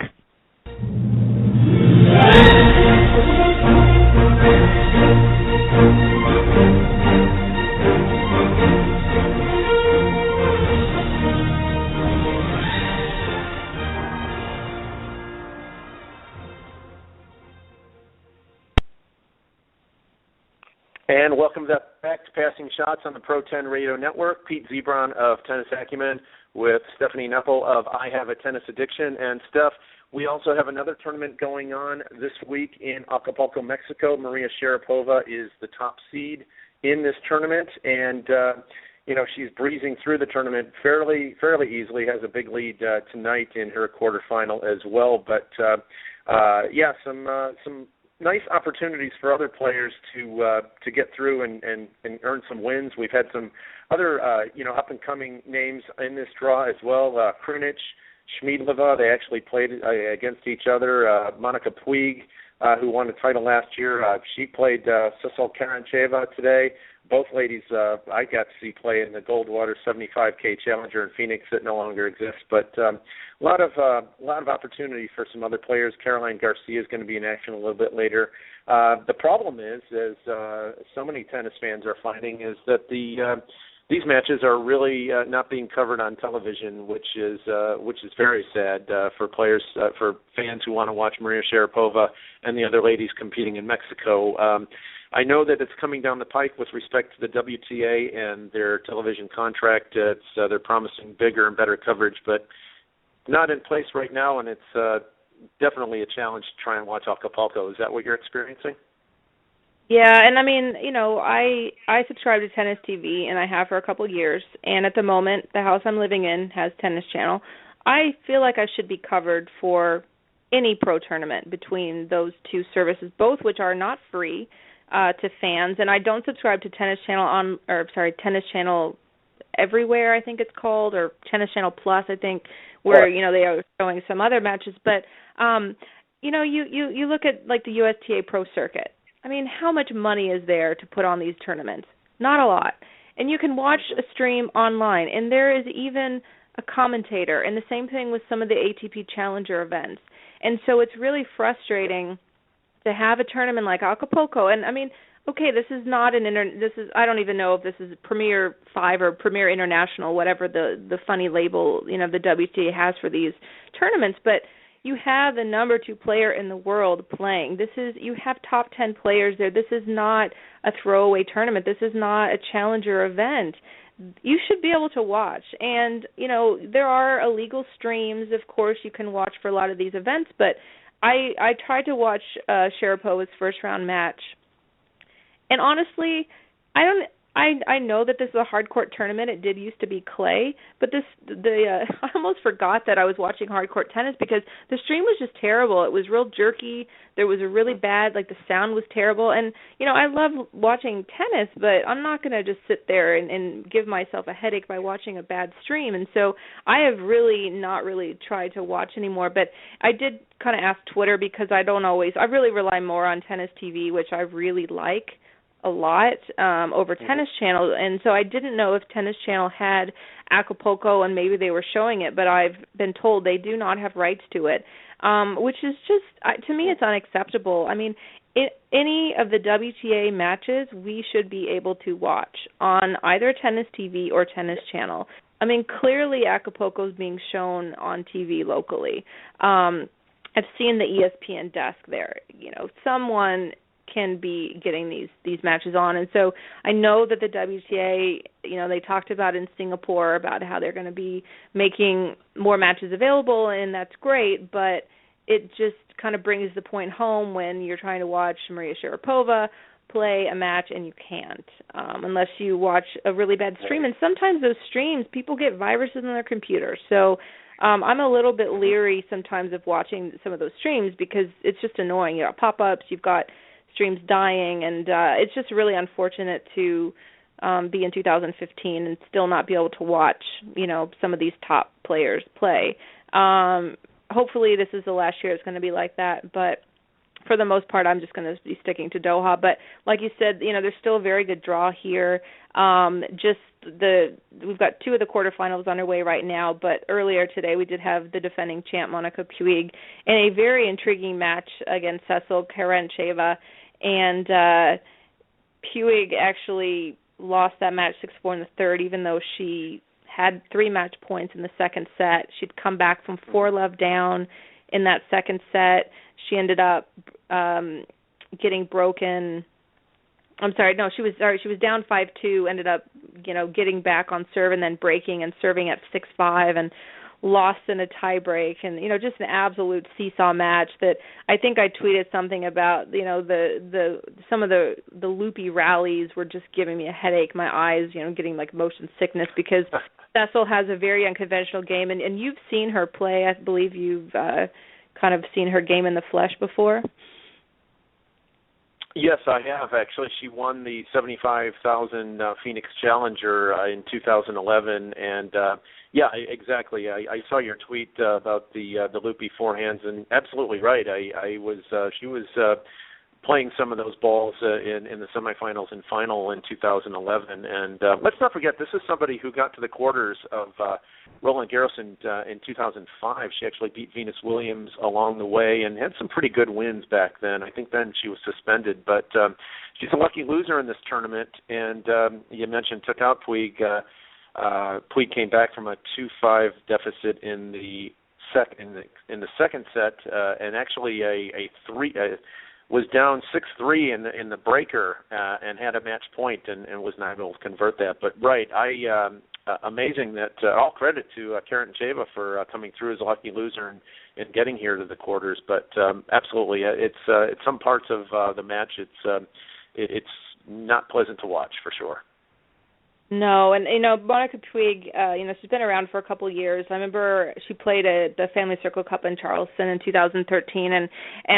And welcome back to Passing Shots on the Pro 10 Radio Network. Pete Ziebron of Tennis Acumen with Stephanie Neppl of I Have a Tennis Addiction. And Steph, we also have another tournament going on this week in Acapulco, Mexico. Maria Sharapova is the top seed in this tournament, and she's breezing through the tournament fairly easily. Has a big lead tonight in her quarterfinal as well. But some nice opportunities for other players to get through and earn some wins. We've had some other up and coming names in this draw as well. Krunic, Schmiedlova, they actually played against each other. Monica Puig, who won the title last year, she played Cecil Karancheva today. Both ladies I got to see play in the Goldwater 75K Challenger in Phoenix that no longer exists. But a lot of opportunity for some other players. Caroline Garcia is going to be in action a little bit later. The problem is, as so many tennis fans are finding, is that these matches are really not being covered on television, which is very sad for players, for fans who want to watch Maria Sharapova and the other ladies competing in Mexico. I know that it's coming down the pike with respect to the WTA and their television contract. They're promising bigger and better coverage, but not in place right now, and it's definitely a challenge to try and watch Acapulco. Is that what you're experiencing? Yeah, and I mean, I subscribe to Tennis TV, and I have for a couple of years, and at the moment, the house I'm living in has Tennis Channel. I feel like I should be covered for any pro tournament between those two services, both which are not free to fans, and I don't subscribe to Tennis Channel Tennis Channel Everywhere, I think it's called, or Tennis Channel Plus, I think, where they are showing some other matches. But you look at like the USTA Pro Circuit. I mean, how much money is there to put on these tournaments? Not a lot. And you can watch a stream online, and there is even a commentator, and the same thing with some of the ATP Challenger events. And so it's really frustrating to have a tournament like Acapulco. And I mean, okay, this is not I don't even know if this is Premier 5 or Premier International, whatever the funny label, the WTA has for these tournaments, but you have the number 2 player in the world playing. You have top 10 players there. This is not a throwaway tournament. This is not a challenger event. You should be able to watch. And, there are illegal streams, of course, you can watch for a lot of these events, but I tried to watch Sharapova's first round match. And honestly, I know that this is a hard court tournament. It did used to be clay, but I almost forgot that I was watching hard court tennis because the stream was just terrible. It was real jerky. There was a really bad, the sound was terrible. And, I love watching tennis, but I'm not going to just sit there and give myself a headache by watching a bad stream. And so I have really not really tried to watch anymore. But I did kind of ask Twitter because I really rely more on Tennis TV, which I really like a lot over Tennis Channel, and so I didn't know if Tennis Channel had Acapulco and maybe they were showing it, but I've been told they do not have rights to it, which is just, to me, it's unacceptable. I mean, any of the WTA matches we should be able to watch on either Tennis TV or Tennis Channel. I mean, clearly Acapulco is being shown on TV locally. I've seen the ESPN desk there. Someone can be getting these matches on. And so I know that the WTA, they talked about in Singapore about how they're going to be making more matches available, and that's great, but it just kind of brings the point home when you're trying to watch Maria Sharapova play a match and you can't unless you watch a really bad stream. And sometimes those streams, people get viruses on their computers. So I'm a little bit leery sometimes of watching some of those streams because it's just annoying. Pop-ups, you've got streams dying, and it's just really unfortunate to be in 2015 and still not be able to watch, some of these top players play. Hopefully this is the last year it's going to be like that, but for the most part I'm just going to be sticking to Doha. But like you said, there's still a very good draw here. We've got 2 of the quarterfinals underway right now, but earlier today we did have the defending champ Monica Puig in a very intriguing match against Cecil Karancheva. And Puig actually lost that match 6-4 in the third, even though she had 3 match points in the second set. She'd come back from 4-love down in that second set. She ended up getting broken. I'm sorry, no, she was down 5-2, ended up, getting back on serve and then breaking and serving at 6-5 and lost in a tie break, and just an absolute seesaw match that I think I tweeted something about some of the loopy rallies were just giving me a headache, my eyes getting like motion sickness because Cecil has a very unconventional game, and you've seen her play. I believe you've kind of seen her game in the flesh before. Yes, I have, actually. She won the $75,000 Phoenix Challenger in 2011, and yeah, exactly. I saw your tweet about the loopy forehands, and absolutely right. She was playing some of those balls in the semifinals and final in 2011, and let's not forget, this is somebody who got to the quarters of Roland Garros in 2005. She actually beat Venus Williams along the way and had some pretty good wins back then. I think then she was suspended, but she's a lucky loser in this tournament, and you mentioned took out Puig. Puig came back from a 2-5 deficit in the second set, and actually was down 6-3 in the breaker and had a match point and was not able to convert that. But right, amazing that all credit to Karancheva for coming through as a lucky loser and getting here to the quarters. But absolutely, it's some parts of the match. It's not pleasant to watch for sure. No, and Monica Puig, she's been around for a couple of years. I remember she played at the Family Circle Cup in Charleston in 2013, and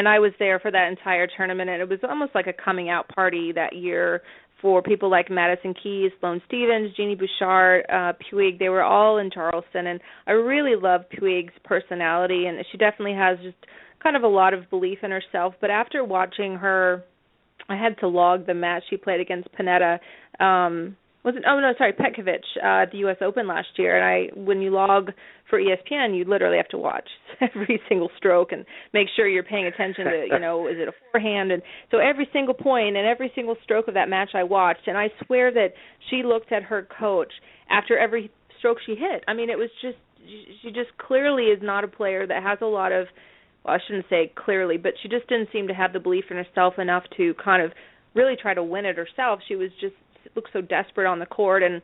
I was there for that entire tournament, and it was almost like a coming out party that year for people like Madison Keys, Sloane Stevens, Jeannie Bouchard, Puig. They were all in Charleston, and I really love Puig's personality, and she definitely has just kind of a lot of belief in herself. But after watching her, I had to log the match she played against Panetta. Petkovic at the U.S. Open last year. And when you log for ESPN, you literally have to watch every single stroke and make sure you're paying attention to, is it a forehand? And so every single point and every single stroke of that match I watched. And I swear that she looked at her coach after every stroke she hit. I mean, it was just, she just clearly is not a player that has a lot of, well, I shouldn't say clearly, but she just didn't seem to have the belief in herself enough to kind of really try to win it herself. She was just, looked so desperate on the court, and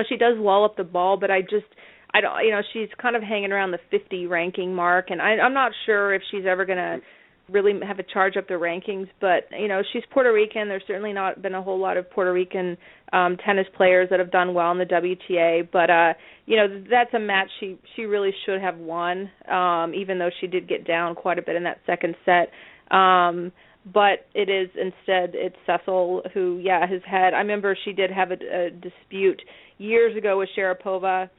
she does wall up the ball, but I don't, she's kind of hanging around the 50 ranking mark, and I'm not sure if she's ever going to really have a charge up the rankings, but she's Puerto Rican. There's certainly not been a whole lot of Puerto Rican tennis players that have done well in the WTA, but that's a match she really should have won, even though she did get down quite a bit in that second set. But it's Cecil who, has had, I remember she did have a dispute years ago with Sharapova,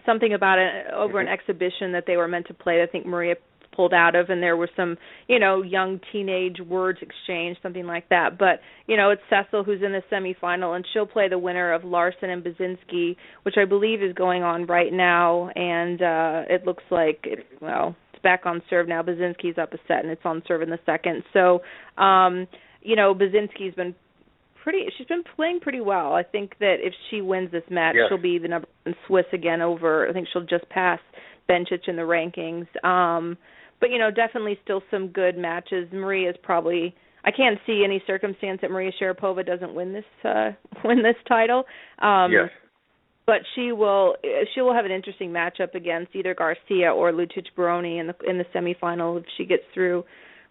something about over an exhibition that they were meant to play. I think Maria pulled out of, and there were some, young teenage words exchanged, something like that. But, it's Cecil who's in the semifinal, and she'll play the winner of Larson and Basinski, which I believe is going on right now, and it looks like, back on serve now. Basinski's up a set, and it's on serve in the second. So, Basinski's been she's been playing pretty well. I think that if she wins this match, she'll be the number one Swiss again over, I think she'll just pass Bencic in the rankings. But, definitely still some good matches. Maria's probably, I can't see any circumstance that Maria Sharapova doesn't win this title. But she will have an interesting matchup against either Garcia or Lucic Baroni in the semifinal if she gets through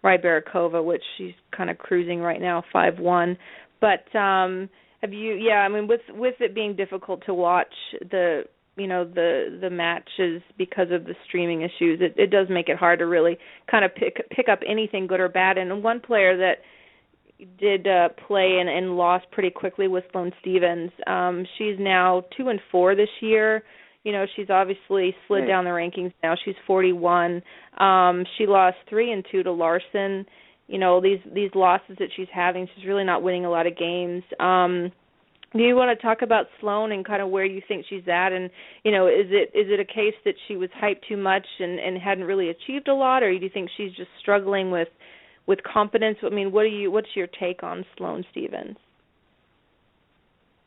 Rybarikova, which she's kind of cruising right now, 5-1. But with it being difficult to watch the matches because of the streaming issues, it does make it hard to really kind of pick up anything good or bad. And one player that did play and lost pretty quickly with Sloane Stephens. She's now 2-4 this year. She's obviously slid down the rankings now. She's 41. She lost 3-2 to Larson. These losses that she's having, she's really not winning a lot of games. Do you want to talk about Sloane and kind of where you think she's at? And, is it a case that she was hyped too much and hadn't really achieved a lot, or do you think she's just struggling with confidence? I mean, what's your take on Sloane Stephens?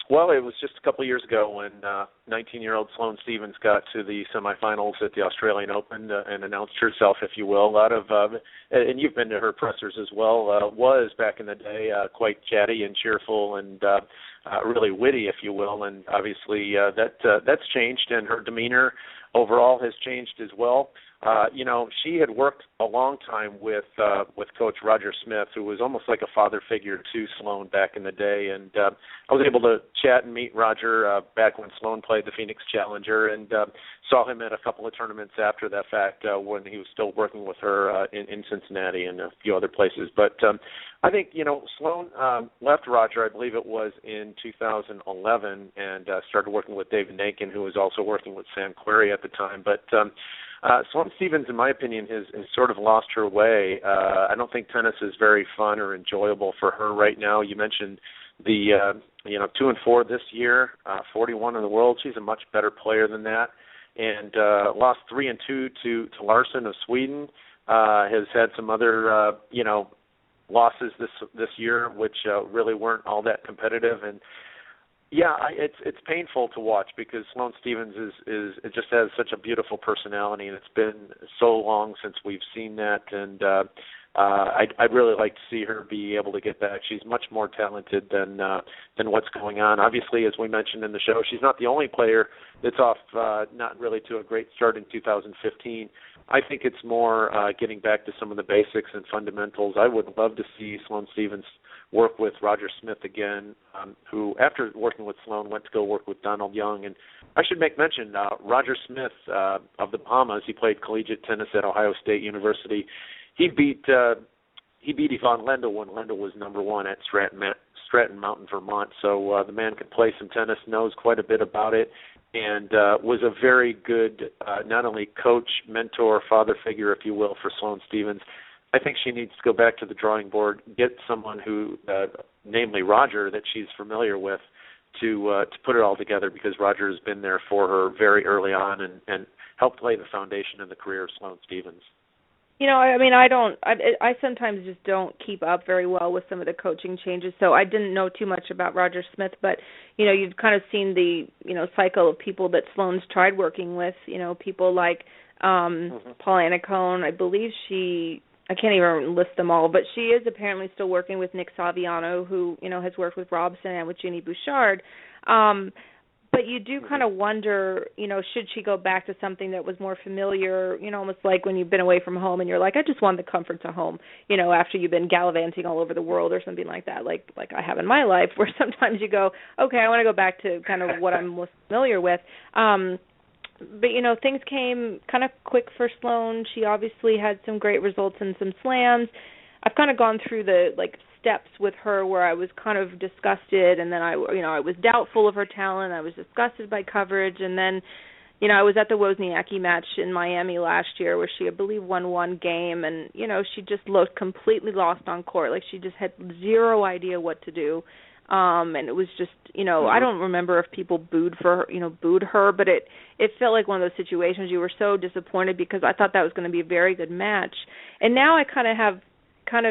Well, it was just a couple of years ago when 19-year-old Sloane Stephens got to the semifinals at the Australian Open and announced herself, if you will. A lot of, and you've been to her pressers as well, was back in the day quite chatty and cheerful and really witty, if you will. And obviously that's changed, and her demeanor overall has changed as well. She had worked a long time with Coach Roger Smith, who was almost like a father figure to Sloane back in the day. And I was able to chat and meet Roger back when Sloane played the Phoenix Challenger, and saw him at a couple of tournaments after that fact when he was still working with her in Cincinnati and a few other places. But I think, Sloane left Roger, I believe it was in 2011, and started working with David Nakin, who was also working with Sam Querrey at the time. But Sloane Stephens, in my opinion, has sort of lost her way. I don't think tennis is very fun or enjoyable for her right now. You mentioned the 2-4 this year, 41 in the world. She's a much better player than that, and lost 3-2 to Larson of Sweden. Has had some other losses this year, which really weren't all that competitive. And it's painful to watch because Sloane Stephens it just has such a beautiful personality, and it's been so long since we've seen that. And I'd really like to see her be able to get back. She's much more talented than what's going on. Obviously, as we mentioned in the show, she's not the only player that's off not really to a great start in 2015. I think it's more getting back to some of the basics and fundamentals. I would love to see Sloane Stephens work with Roger Smith again, who, after working with Sloane, went to go work with Donald Young. And I should make mention, Roger Smith of the Bahamas, he played collegiate tennis at Ohio State University. He beat Yvonne Lendl when Lendl was number one at Stratton Mountain, Vermont. So the man can play some tennis, knows quite a bit about it. and was a very good not only coach, mentor, father figure, if you will, for Sloane Stephens. I think she needs to go back to the drawing board, get someone who, namely Roger, that she's familiar with, to put it all together, because Roger has been there for her very early on and helped lay the foundation in the career of Sloane Stephens. I sometimes just don't keep up very well with some of the coaching changes, so I didn't know too much about Roger Smith, but, you've kind of seen the, cycle of people that Sloane's tried working with, people like Paulina Cohn. I believe I can't even list them all, but she is apparently still working with Nick Saviano, who, has worked with Robson and with Jeannie Bouchard. But you do kind of wonder, should she go back to something that was more familiar, almost like when you've been away from home and you're like, I just want the comforts of home, after you've been gallivanting all over the world or something like that, like I have in my life, where sometimes you go, okay, I want to go back to kind of what I'm most familiar with. But, things came kind of quick for Sloane. She obviously had some great results in some slams. I've kind of gone through the, steps with her where I was kind of disgusted, and then I was doubtful of her talent. I was disgusted by coverage, and then, I was at the Wozniacki match in Miami last year where she, I believe, won one game, and, she just looked completely lost on court. Like, she just had zero idea what to do. And it was just, I don't remember if people booed her, but it felt like one of those situations you were so disappointed because I thought that was going to be a very good match. And now I kind of have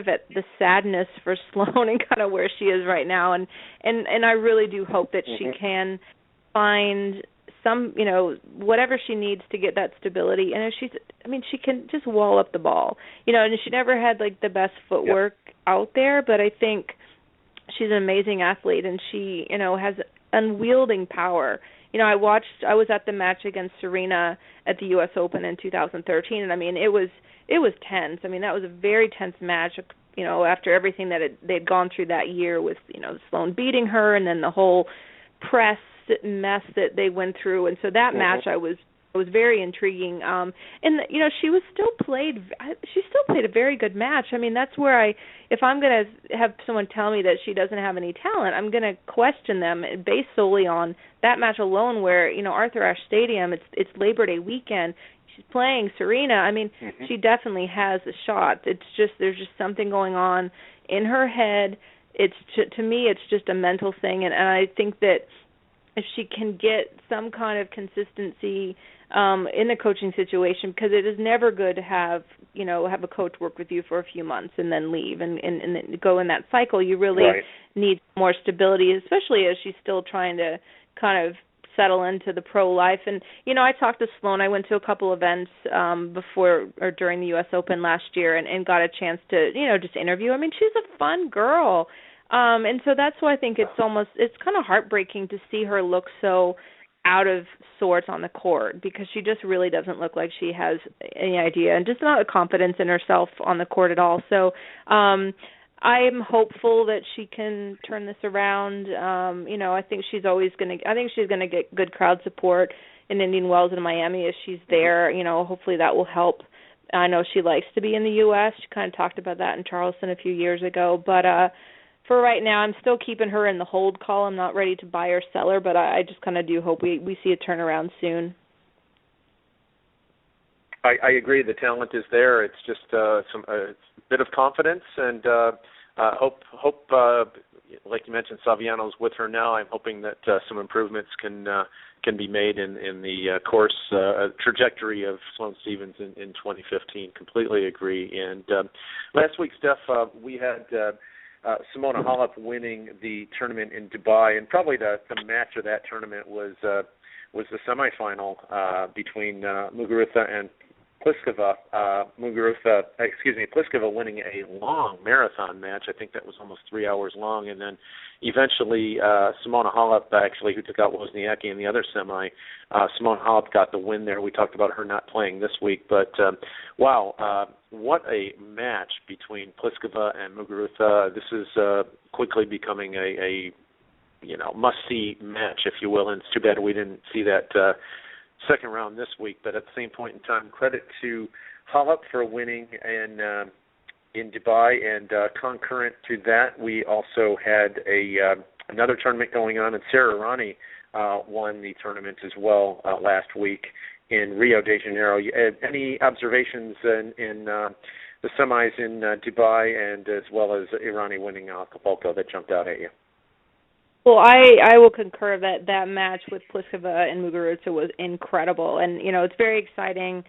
at the sadness for Sloane and kind of where she is right now, and I really do hope that she can find some, whatever she needs to get that stability. And if she can just wall up the ball, and she never had the best footwork out there, but I think she's an amazing athlete, and she, has unwielding power. I was at the match against Serena at the U.S. Open in 2013, and it was tense. That was a very tense match, after everything that they'd gone through that year with, Sloane beating her and then the whole press mess that they went through. And so that match was very intriguing. And she still played a very good match. That's where if I'm going to have someone tell me that she doesn't have any talent, I'm going to question them based solely on that match alone, where, Arthur Ashe Stadium, it's Labor Day weekend. She's playing Serena. She definitely has a shot. It's just, there's just something going on in her head. To me, it's just a mental thing, and I think that if she can get some kind of consistency in the coaching situation, because it is never good to have a coach work with you for a few months and then leave and then go in that cycle. You really need more stability, especially as she's still trying to kind of settle into the pro life. And, I talked to Sloane. I went to a couple events before or during the U.S. Open last year and got a chance to, just interview. She's a fun girl. And so that's why I think it's kind of heartbreaking to see her look so out of sorts on the court, because she just really doesn't look like she has any idea and just not a confidence in herself on the court at all. So I'm hopeful that she can turn this around. I think she's going to get good crowd support in Indian Wells and Miami as she's there. Hopefully that will help. I know she likes to be in the U.S. She kind of talked about that in Charleston a few years ago. But for right now, I'm still keeping her in the hold call. I'm not ready to buy or sell her, but I just kind of do hope we see a turnaround soon. I agree. The talent is there. It's just a bit of confidence, and hope. Like you mentioned, Saviano's with her now. I'm hoping that some improvements can be made in the course trajectory of Sloane Stephens in 2015. Completely agree. And last week, Steph, we had Simona Halep winning the tournament in Dubai, and probably the match of that tournament was the semifinal between Muguruza and Pliskova. Pliskova winning a long marathon match. I think that was almost 3 hours long, and then eventually Simona Halep, who took out Wozniacki in the other semi. Simona Halep got the win there. We talked about her not playing this week, but wow, what a match between Pliskova and Muguruza. This is quickly becoming a must-see match, if you will, and it's too bad we didn't see that second round this week. But at the same point in time, credit to Halep for winning in Dubai, and concurrent to that, we also had another tournament going on, and Sarah Irani won the tournament as well last week in Rio de Janeiro. Any observations in the semis in Dubai, and as well as Irani winning Acapulco, that jumped out at you? Well, I will concur that match with Pliskova and Muguruza was incredible, and it's very exciting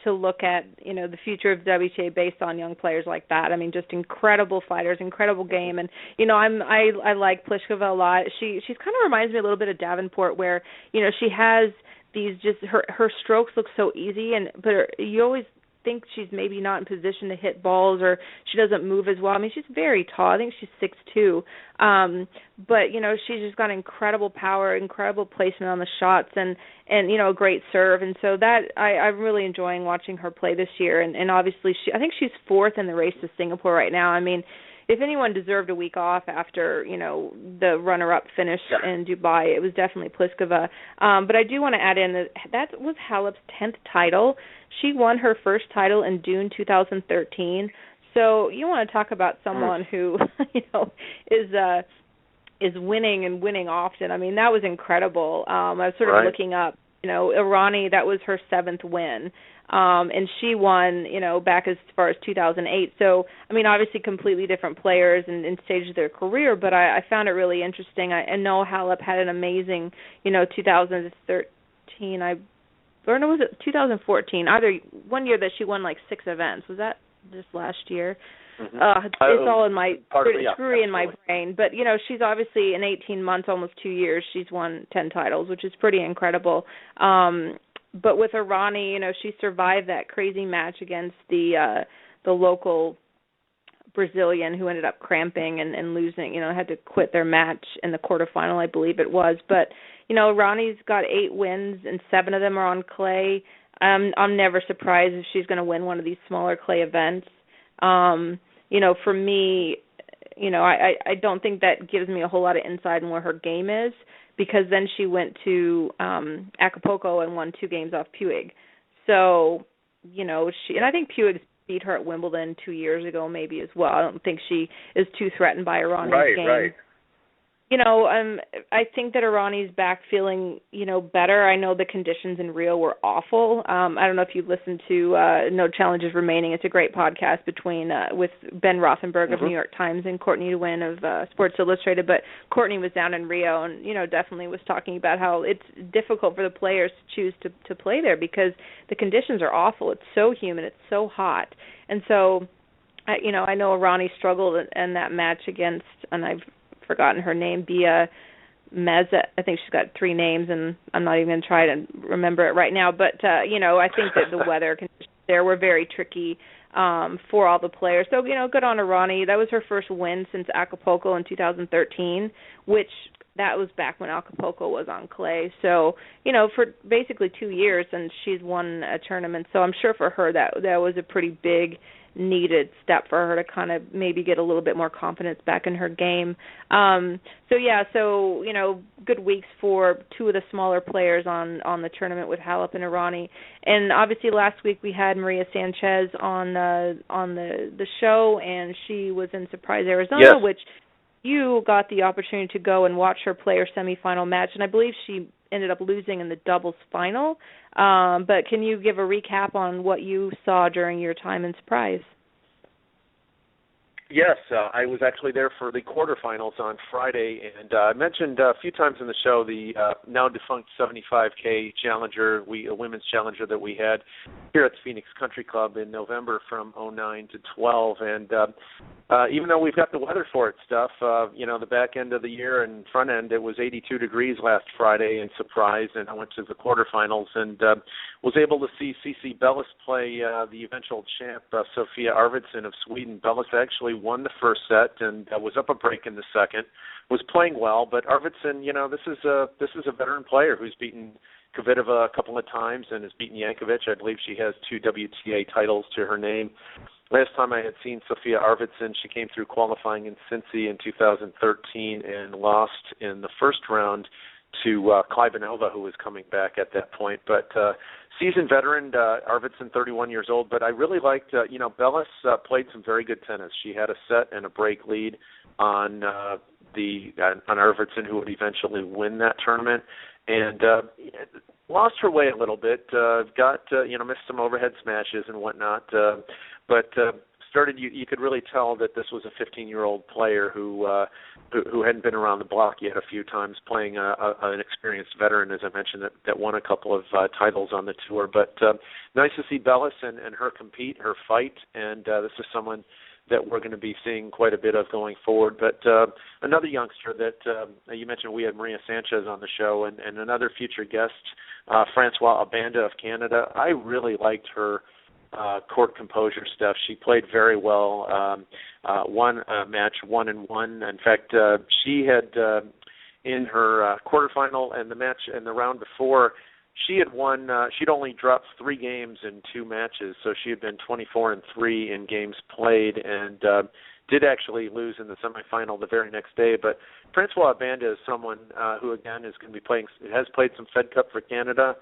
to look at the future of WTA based on young players like that. I mean, just incredible fighters, incredible game, and I like Pliskova a lot. She's kind of reminds me a little bit of Davenport, where she has these just her strokes look so easy, but you always think she's maybe not in position to hit balls, or she doesn't move as well. I mean, she's very tall. I think she's 6'2", but she's just got incredible power, incredible placement on the shots, and a great serve. And so that I'm really enjoying watching her play this year. And obviously, I think she's fourth in the race to Singapore right now. I mean, if anyone deserved a week off after, the runner-up finish in Dubai, it was definitely Pliskova. But I do want to add in that was Halep's 10th title. She won her first title in June 2013. So you want to talk about someone who, is winning and winning often. I mean, that was incredible. I was sort of looking up, Irani, that was her 7th win. And she won, back as far as 2008. So, I mean, obviously completely different players and stages of their career, but I found it really interesting. I know Halep had an amazing, 2013, was it 2014? Either one year that she won like 6 events. Was that just last year? Mm-hmm. It's all in my screwy in my brain. But, she's obviously in 18 months, almost 2 years, she's won 10 titles, which is pretty incredible. But with Irani, she survived that crazy match against the local Brazilian who ended up cramping and losing, had to quit their match in the quarterfinal, I believe it was. But, Irani's got 8 wins, and 7 of them are on clay. I'm never surprised if she's going to win one of these smaller clay events. For me, I don't think that gives me a whole lot of insight on where her game is, because then she went to Acapulco and won 2 games off Puig. So, and I think Puig beat her at Wimbledon 2 years ago maybe as well. I don't think she is too threatened by Irani's game. Right. I think that Irani's back feeling, better. I know the conditions in Rio were awful. I don't know if you've listened to No Challenges Remaining. It's a great podcast with Ben Rothenberg of New York Times and Courtney Nguyen of Sports Illustrated. But Courtney was down in Rio and, definitely was talking about how it's difficult for the players to choose to play there because the conditions are awful. It's so humid. It's so hot. And so, I know Irani struggled in that match against, and I've forgotten her name, Bia Meza. I think she's got 3 names, and I'm not even going to try to remember it right now. But, I think that the weather conditions there were very tricky for all the players. So, good on Irani. That was her first win since Acapulco in 2013, which that was back when Acapulco was on clay. So, for basically 2 years, and she's won a tournament. So I'm sure for her that was a pretty big needed step for her to kind of maybe get a little bit more confidence back in her game. Good weeks for 2 of the smaller players on the tournament with Halep and Irani. And obviously last week we had Maria Sanchez on the show, and she was in Surprise, Arizona, which you got the opportunity to go and watch her play her semifinal match, and I believe she ended up losing in the doubles final. But can you give a recap on what you saw during your time in Surprise? Yes, I was actually there for the quarterfinals on Friday, and I mentioned a few times in the show the now defunct 75K Challenger, a women's Challenger that we had here at the Phoenix Country Club in November from 09 to 12. And even though we've got the weather for it stuff, the back end of the year and front end, it was 82 degrees last Friday in Surprise, and I went to the quarterfinals and was able to see Cici Bellis play the eventual champ, Sofia Arvidsson of Sweden. Bellis actually won the first set and was up a break in the second, was playing well, but Arvidsson, this is a veteran player who's beaten Kvitova a couple of times and has beaten Jankovic. I believe she has 2 WTA titles to her name. Last time I had seen Sofia Arvidsson, she came through qualifying in Cincy in 2013 and lost in the first round to Klibanova, who was coming back at that point. But seasoned veteran, Arvidsson, 31 years old. But I really liked, Bellis played some very good tennis. She had a set and a break lead on Arvidsson, who would eventually win that tournament. and lost her way a little bit. Missed some overhead smashes and whatnot, but started. You could really tell that this was a 15-year-old player who hadn't been around the block yet a few times, playing an experienced veteran, as I mentioned, that won a couple of titles on the tour. But nice to see Bellis and her compete, her fight, and this is someone that we're going to be seeing quite a bit of going forward. But another youngster that you mentioned, we had Maria Sanchez on the show, and another future guest, Francois Abanda of Canada. I really liked her court composure stuff. She played very well. Won a match 1-1. In fact, she had in her quarterfinal and the match in the round before, she had won. She'd only dropped 3 games in 2 matches, so she had been 24-3 in games played, and did actually lose in the semifinal the very next day. But Francois Abanda is someone who, again, is going to be playing. Has played some Fed Cup for Canada.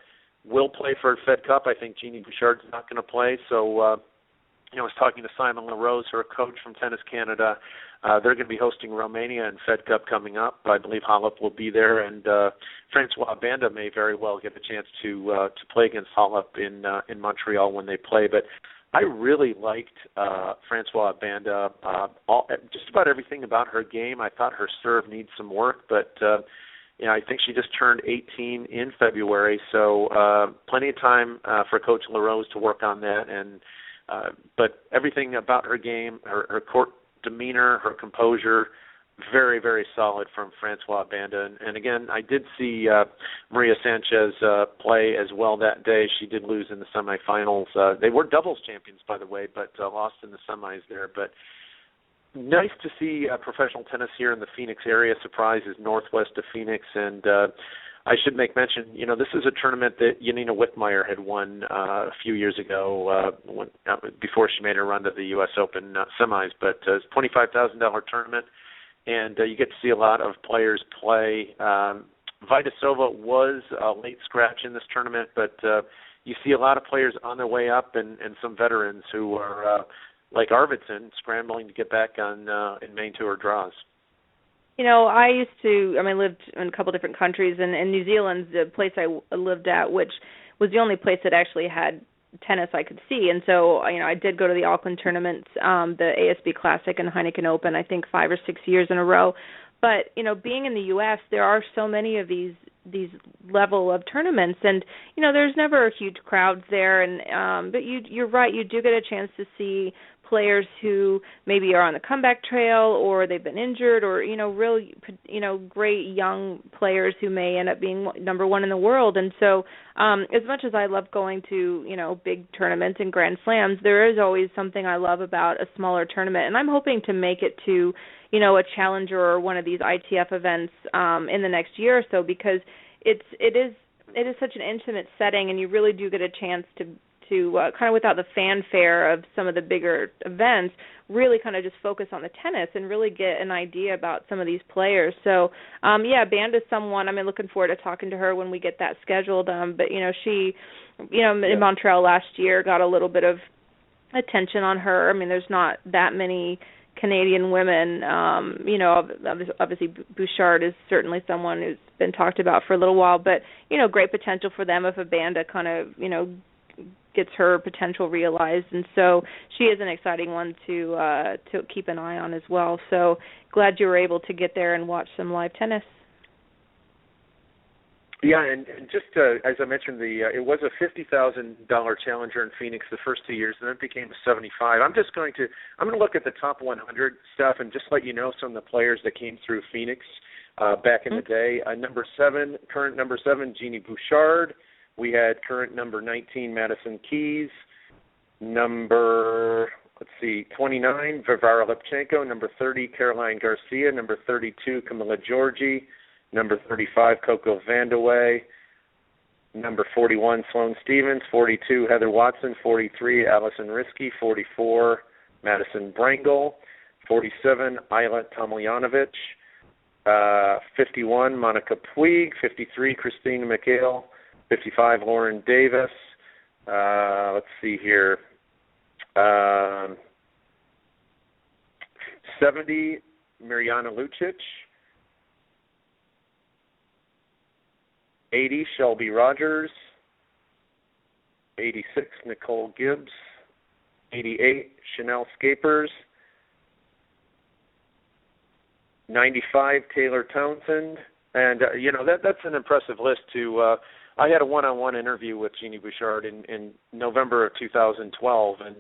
Will play for Fed Cup. I think Jeannie Bouchard's not going to play. So, I was talking to Simon LaRose, her coach from Tennis Canada. They're going to be hosting Romania in Fed Cup coming up. I believe Halep will be there, and Francois Abanda may very well get a chance to play against Halep in Montreal when they play. But I really liked Francois Abanda. Just about everything about her game. I thought her serve needs some work, but I think she just turned 18 in February, so plenty of time for Coach LaRose to work on that. And but everything about her game, her court demeanor, her composure, very, very solid from Francois Abanda. And again, I did see Maria Sanchez play as well that day. She did lose in the semifinals. They were doubles champions, by the way, but lost in the semis there. But nice to see professional tennis here in the Phoenix area. Surprise is northwest of Phoenix, and I should make mention, this is a tournament that Janina Wickmeyer had won a few years ago before she made her run to the U.S. Open semis. But it's a $25,000 tournament, and you get to see a lot of players play. Vaitasova was a late scratch in this tournament, but you see a lot of players on their way up, and some veterans who are like Arvidsson, scrambling to get back on in main tour draws. I lived in a couple different countries, and in New Zealand, the place I lived at, which was the only place that actually had tennis I could see. And so, I did go to the Auckland tournaments, the ASB Classic and Heineken Open, I think 5 or 6 years in a row. But, being in the U.S., there are so many of these level of tournaments, and, there's never huge crowds there. And but you're right, you do get a chance to see players who maybe are on the comeback trail, or they've been injured, or really great young players who may end up being number 1 in the world. And so as much as I love going to big tournaments and Grand Slams, there is always something I love about a smaller tournament, and I'm hoping to make it to a challenger or one of these ITF events in the next year or so, because it is such an intimate setting, and you really do get a chance to kind of, without the fanfare of some of the bigger events, really kind of just focus on the tennis and really get an idea about some of these players. So, Abanda's someone, I'm looking forward to talking to her when we get that scheduled. But, she, in Montreal last year, got a little bit of attention on her. There's not that many Canadian women. Obviously Bouchard is certainly someone who's been talked about for a little while, but, great potential for them if Abanda kind of, gets her potential realized. And so she is an exciting one to keep an eye on as well. So glad you were able to get there and watch some live tennis. Yeah, and just as I mentioned, it was a $50,000 challenger in Phoenix the first 2 years, and then it became a $75,000. I'm going to look at the top 100 stuff and just let you know some of the players that came through Phoenix back in the day. Current number 7, Jeannie Bouchard. We had current number 19, Madison Keys. Number 29, Varvara Lepchenko. Number 30, Caroline Garcia. Number 32, Camilla Giorgi. Number 35, Coco Vandeweghe. Number 41, Sloane Stevens. 42, Heather Watson. 43, Alison Risky. 44, Madison Brangle. 47, Ayla Tomljanovic. 51, Monica Puig. 53, Christina McHale. 55, Lauren Davis. Let's see here. 70, Mirjana Lucic. 80, Shelby Rogers. 86, Nicole Gibbs. 88, Chanel Scapers. 95, Taylor Townsend. And, that's an impressive list to I had a one-on-one interview with Jeannie Bouchard in November of 2012, and,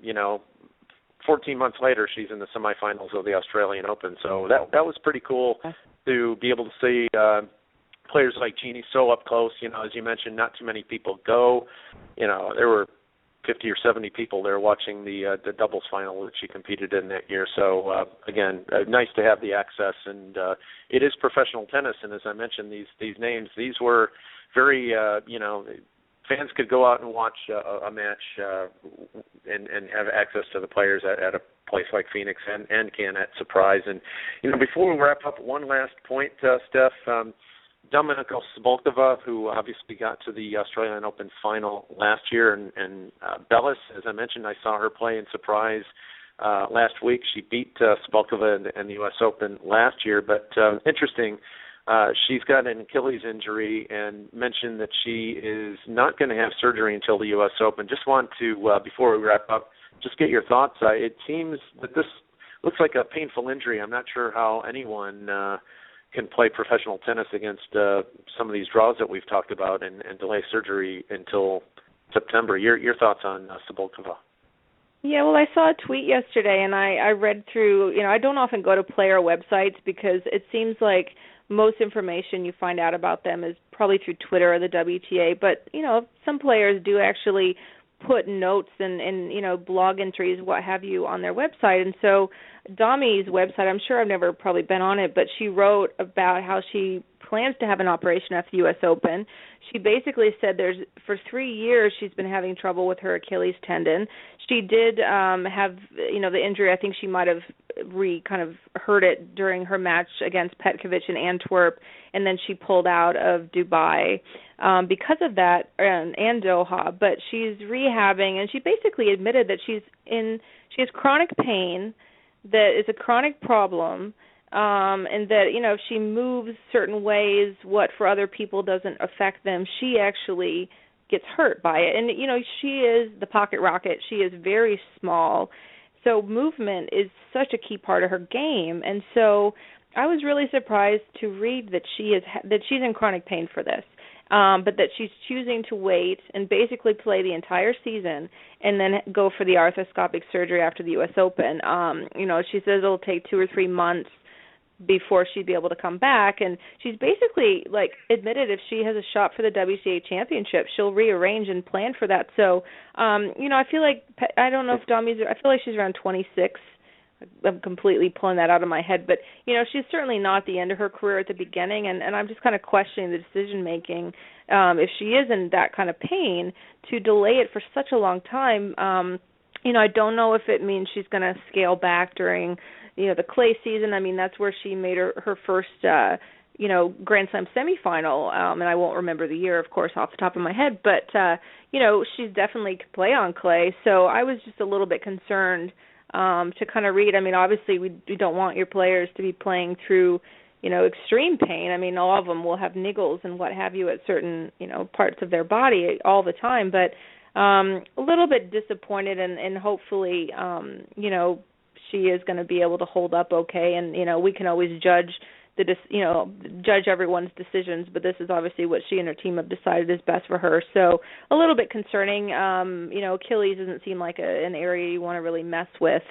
14 months later, she's in the semifinals of the Australian Open. So that was pretty cool to be able to see players like Jeannie so up close. As you mentioned, not too many people go. There were 50 or 70 people there watching the doubles final that she competed in that year. So, again, nice to have the access. And it is professional tennis, and as I mentioned, these names, these were very, fans could go out and watch a match and have access to the players at a place like Phoenix and can at Surprise. And, before we wrap up, one last point, Steph, Dominika Cibulkova, who obviously got to the Australian Open final last year, and Bellis, as I mentioned, I saw her play in Surprise last week. She beat Cibulkova in the U.S. Open last year, but interesting, she's got an Achilles injury and mentioned that she is not going to have surgery until the U.S. Open. Just want to, before we wrap up, just get your thoughts. It seems that this looks like a painful injury. I'm not sure how anyone can play professional tennis against some of these draws that we've talked about and delay surgery until September. Your thoughts on Cibulkova? Yeah, well, I saw a tweet yesterday, and I read through, I don't often go to player websites because it seems like most information you find out about them is probably through Twitter or the WTA, but, some players do actually put notes and blog entries, what have you, on their website. And so Domi's website, I'm sure I've never probably been on it, but she wrote about how she plans to have an operation after the U.S. Open. She basically said for 3 years she's been having trouble with her Achilles tendon. She did have, the injury. I think she might have kind of hurt it during her match against Petkovic in Antwerp, and then she pulled out of Dubai because of that and Doha. But she's rehabbing, and she basically admitted that she has chronic pain that is a chronic problem, and that, if she moves certain ways, what for other people doesn't affect them, she actually gets hurt by it. And, she is the pocket rocket. She is very small. So movement is such a key part of her game. And so I was really surprised to read that she's in chronic pain for this. But that she's choosing to wait and basically play the entire season and then go for the arthroscopic surgery after the U.S. Open. She says it'll take 2 or 3 months before she'd be able to come back. And she's basically, admitted if she has a shot for the WTA championship, she'll rearrange and plan for that. So, I feel like, I don't know if I feel like she's around 26. I'm completely pulling that out of my head, but she's certainly not at the end of her career at the beginning, and I'm just kind of questioning the decision making if she is in that kind of pain to delay it for such a long time. I don't know if it means she's going to scale back during the clay season. I mean, that's where she made her first Grand Slam semifinal, and I won't remember the year, of course, off the top of my head, but she's definitely could play on clay. So I was just a little bit concerned to kind of read. I mean, obviously we don't want your players to be playing through, extreme pain. I mean, all of them will have niggles and what have you at certain, parts of their body all the time. But a little bit disappointed, and hopefully, she is going to be able to hold up okay. And, we can always judge judge everyone's decisions, but this is obviously what she and her team have decided is best for her. So a little bit concerning. Achilles doesn't seem like an area you want to really mess with,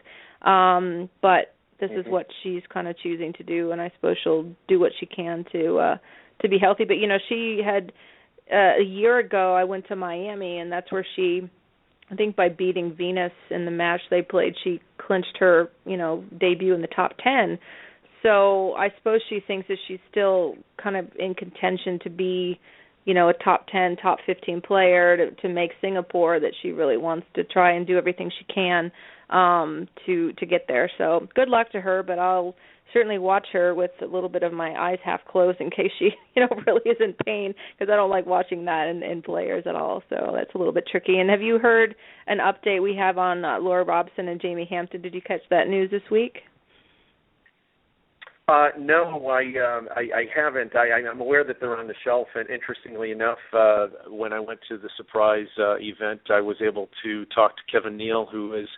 but this is what she's kind of choosing to do, and I suppose she'll do what she can to be healthy. But she had a year ago I went to Miami, and that's where she, I think by beating Venus in the match they played, she clinched her debut in the top 10. So I suppose she thinks that she's still kind of in contention to be, a top 10, top 15 player to make Singapore, that she really wants to try and do everything she can to get there. So good luck to her, but I'll certainly watch her with a little bit of my eyes half closed in case she, really is in pain, because I don't like watching that in players at all. So that's a little bit tricky. And have you heard an update we have on Laura Robson and Jamie Hampton? Did you catch that news this week? No, I haven't. I'm aware that they're on the shelf, and interestingly enough, when I went to the surprise event, I was able to talk to Kevin Neal, who is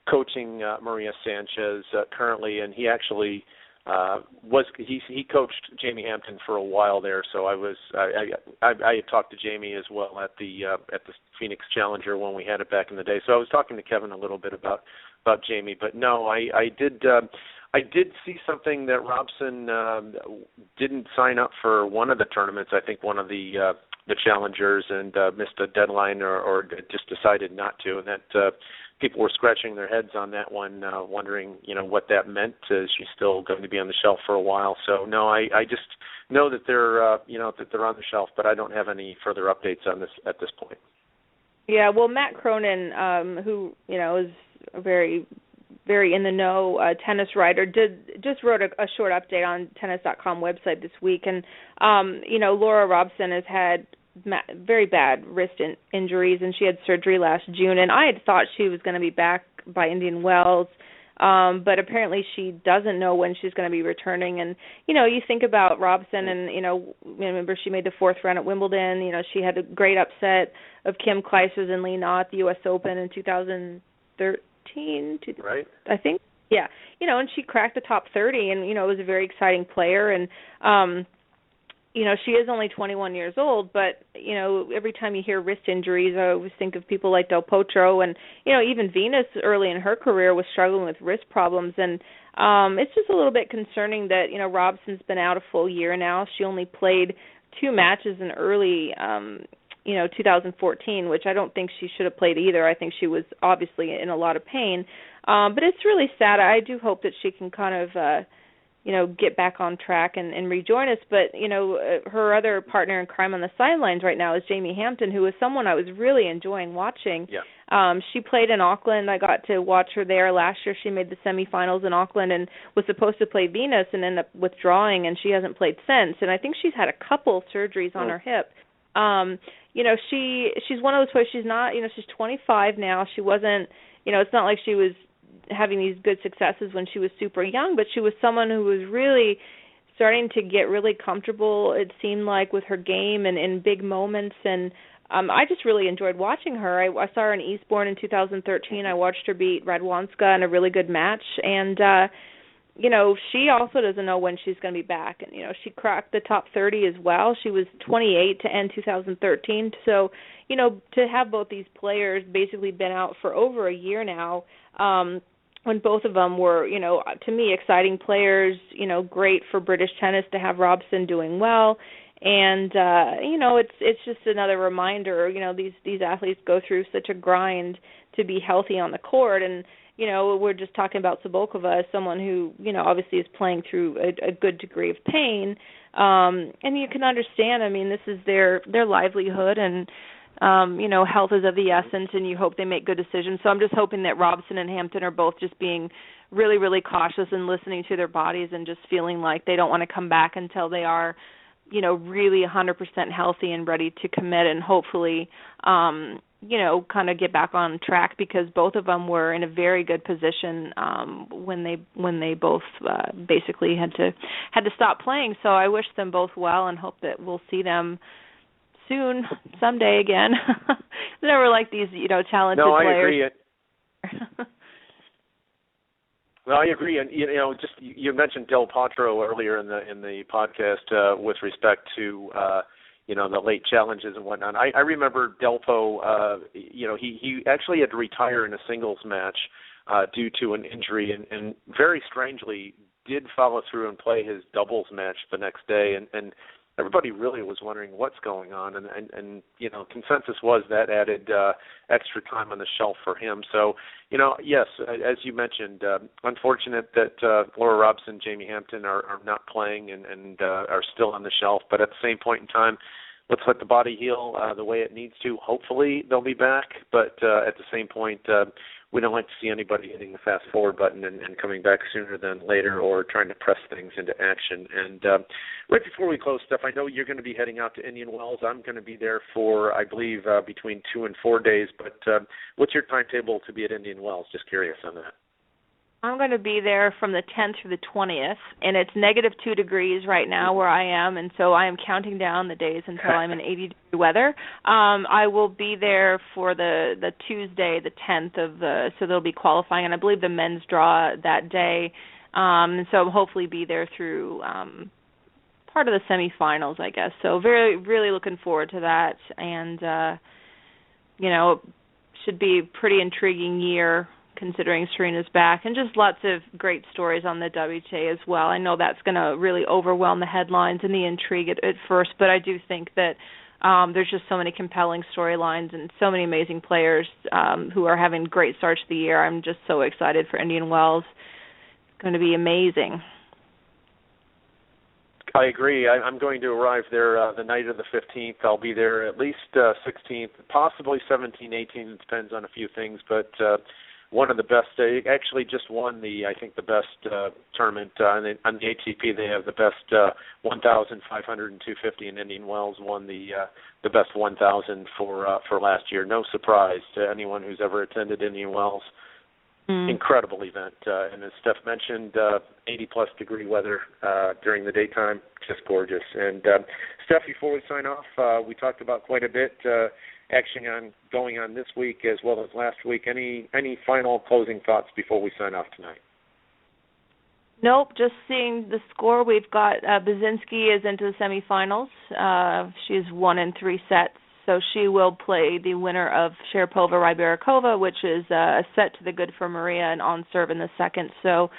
coaching Maria Sanchez currently, and he actually he coached Jamie Hampton for a while there. So I had talked to Jamie as well at the Phoenix Challenger when we had it back in the day. So I was talking to Kevin a little bit about Jamie, but no, I did see something that Robson didn't sign up for one of the tournaments. I think one of the challengers, and missed a deadline or just decided not to, and that people were scratching their heads on that one, wondering what that meant. Is she still going to be on the shelf for a while? So no, I just know that they're that they're on the shelf, but I don't have any further updates on this at this point. Yeah, well, Matt Cronin, who is a very in the know tennis writer, just wrote a short update on tennis.com website this week, and Laura Robson has had very bad wrist injuries, and she had surgery last June, and I had thought she was going to be back by Indian Wells, but apparently she doesn't know when she's going to be returning. And you think about Robson, and remember she made the fourth round at Wimbledon. She had a great upset of Kim Clijsters and Lee Na at the U.S. Open in 2013. Right. I think. Yeah. And she cracked the top 30, and was a very exciting player. And she is only 21 years old, but every time you hear wrist injuries, I always think of people like Del Potro, and even Venus early in her career was struggling with wrist problems. And it's just a little bit concerning that Robson's been out a full year now. She only played 2 matches in early 2014, which I don't think she should have played either. I think she was obviously in a lot of pain. But it's really sad. I do hope that she can kind of, get back on track and rejoin us. But, her other partner in crime on the sidelines right now is Jamie Hampton, who is someone I was really enjoying watching. Yeah. She played in Auckland. I got to watch her there last year. She made the semifinals in Auckland and was supposed to play Venus and ended up withdrawing, and she hasn't played since. And I think she's had a couple surgeries on her hip. She's one of those players. She's not, she's 25 now. She wasn't, it's not like she was having these good successes when she was super young, but she was someone who was really starting to get really comfortable, it seemed like, with her game and in big moments. And I just really enjoyed watching her. I saw her in Eastbourne in 2013. I watched her beat Radwanska in a really good match. And, she also doesn't know when she's going to be back. And, she cracked the top 30 as well. She was 28 to end 2013. So, to have both these players basically been out for over a year now, when both of them were, to me, exciting players, great for British tennis to have Robson doing well. And, it's just another reminder, these athletes go through such a grind to be healthy on the court. And, we're just talking about Cibulkova as someone who, obviously is playing through a good degree of pain. And you can understand, this is their livelihood, and health is of the essence, and you hope they make good decisions. So I'm just hoping that Robson and Hampton are both just being really, really cautious and listening to their bodies and just feeling like they don't want to come back until they are, really 100% healthy and ready to commit, and hopefully, kind of get back on track, because both of them were in a very good position when they both basically had to stop playing. So I wish them both well and hope that we'll see them soon, someday again. Never like these, talented players. I agree. Well, I agree, and just you mentioned Del Potro earlier in the podcast with respect to the late challenges and whatnot. I remember Delpo. He actually had to retire in a singles match due to an injury, and very strangely did follow through and play his doubles match the next day, and everybody really was wondering what's going on, and consensus was that added extra time on the shelf for him. So, yes, as you mentioned, unfortunate that Laura Robson, Jamie Hampton are not playing and are still on the shelf, but at the same point in time, let's let the body heal the way it needs to. Hopefully they'll be back, but at the same point, we don't like to see anybody hitting the fast forward button and coming back sooner than later, or trying to press things into action. And right before we close, Steph, I know you're going to be heading out to Indian Wells. I'm going to be there for, I believe, between 2 and 4 days. But what's your timetable to be at Indian Wells? Just curious on that. I'm going to be there from the 10th through the 20th, and it's -2 degrees right now where I am, and so I am counting down the days until I'm in 80-degree weather. I will be there for the Tuesday, the 10th so there'll be qualifying, and I believe the men's draw that day, and so I'll hopefully be there through part of the semifinals, I guess. So really looking forward to that, and it should be a pretty intriguing year, considering Serena's back, and just lots of great stories on the WTA as well. I know that's going to really overwhelm the headlines and the intrigue at first, but I do think that there's just so many compelling storylines and so many amazing players who are having great starts to the year. I'm just so excited for Indian Wells. It's going to be amazing. I agree. I'm going to arrive there the night of the 15th. I'll be there at least 16th, possibly 17th, 18th. It depends on a few things, but one of the best. They actually just won the best tournament on the ATP. They have the best 1,000, 500, and 250, and Indian Wells won the best 1,000 for last year. No surprise to anyone who's ever attended Indian Wells. Incredible event, and as Steph mentioned, 80-plus degree weather during the daytime, just gorgeous. And Steph, before we sign off, we talked about quite a bit action going on this week as well as last week. Any final closing thoughts before we sign off tonight? Nope, just seeing the score. We've got Basinski is into the semifinals. She's won in 3 sets, so she will play the winner of Sharapova-Rybakova, which is a set to the good for Maria and on serve in the second. So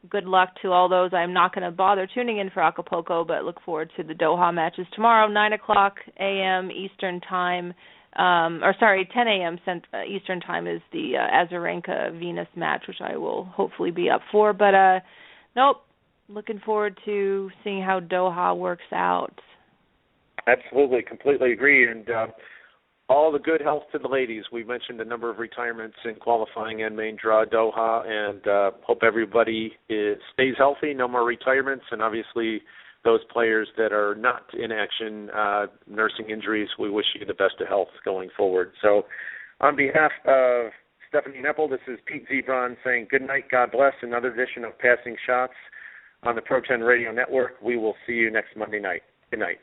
good luck to all those. I'm not going to bother tuning in for Acapulco, but look forward to the Doha matches tomorrow, 9 o'clock a.m. Eastern Time. 10 a.m. Eastern Time is the Azarenka-Venus match, which I will hopefully be up for. But, nope, looking forward to seeing how Doha works out. Absolutely, completely agree. And all the good health to the ladies. We mentioned a number of retirements in qualifying and main draw Doha, and hope everybody stays healthy, no more retirements, and obviously those players that are not in action, nursing injuries, we wish you the best of health going forward. So on behalf of Stephanie Neppl, this is Pete Ziebron saying good night, God bless, another edition of Passing Shots on the Pro 10 Radio Network. We will see you next Monday night. Good night.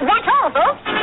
That's all, folks.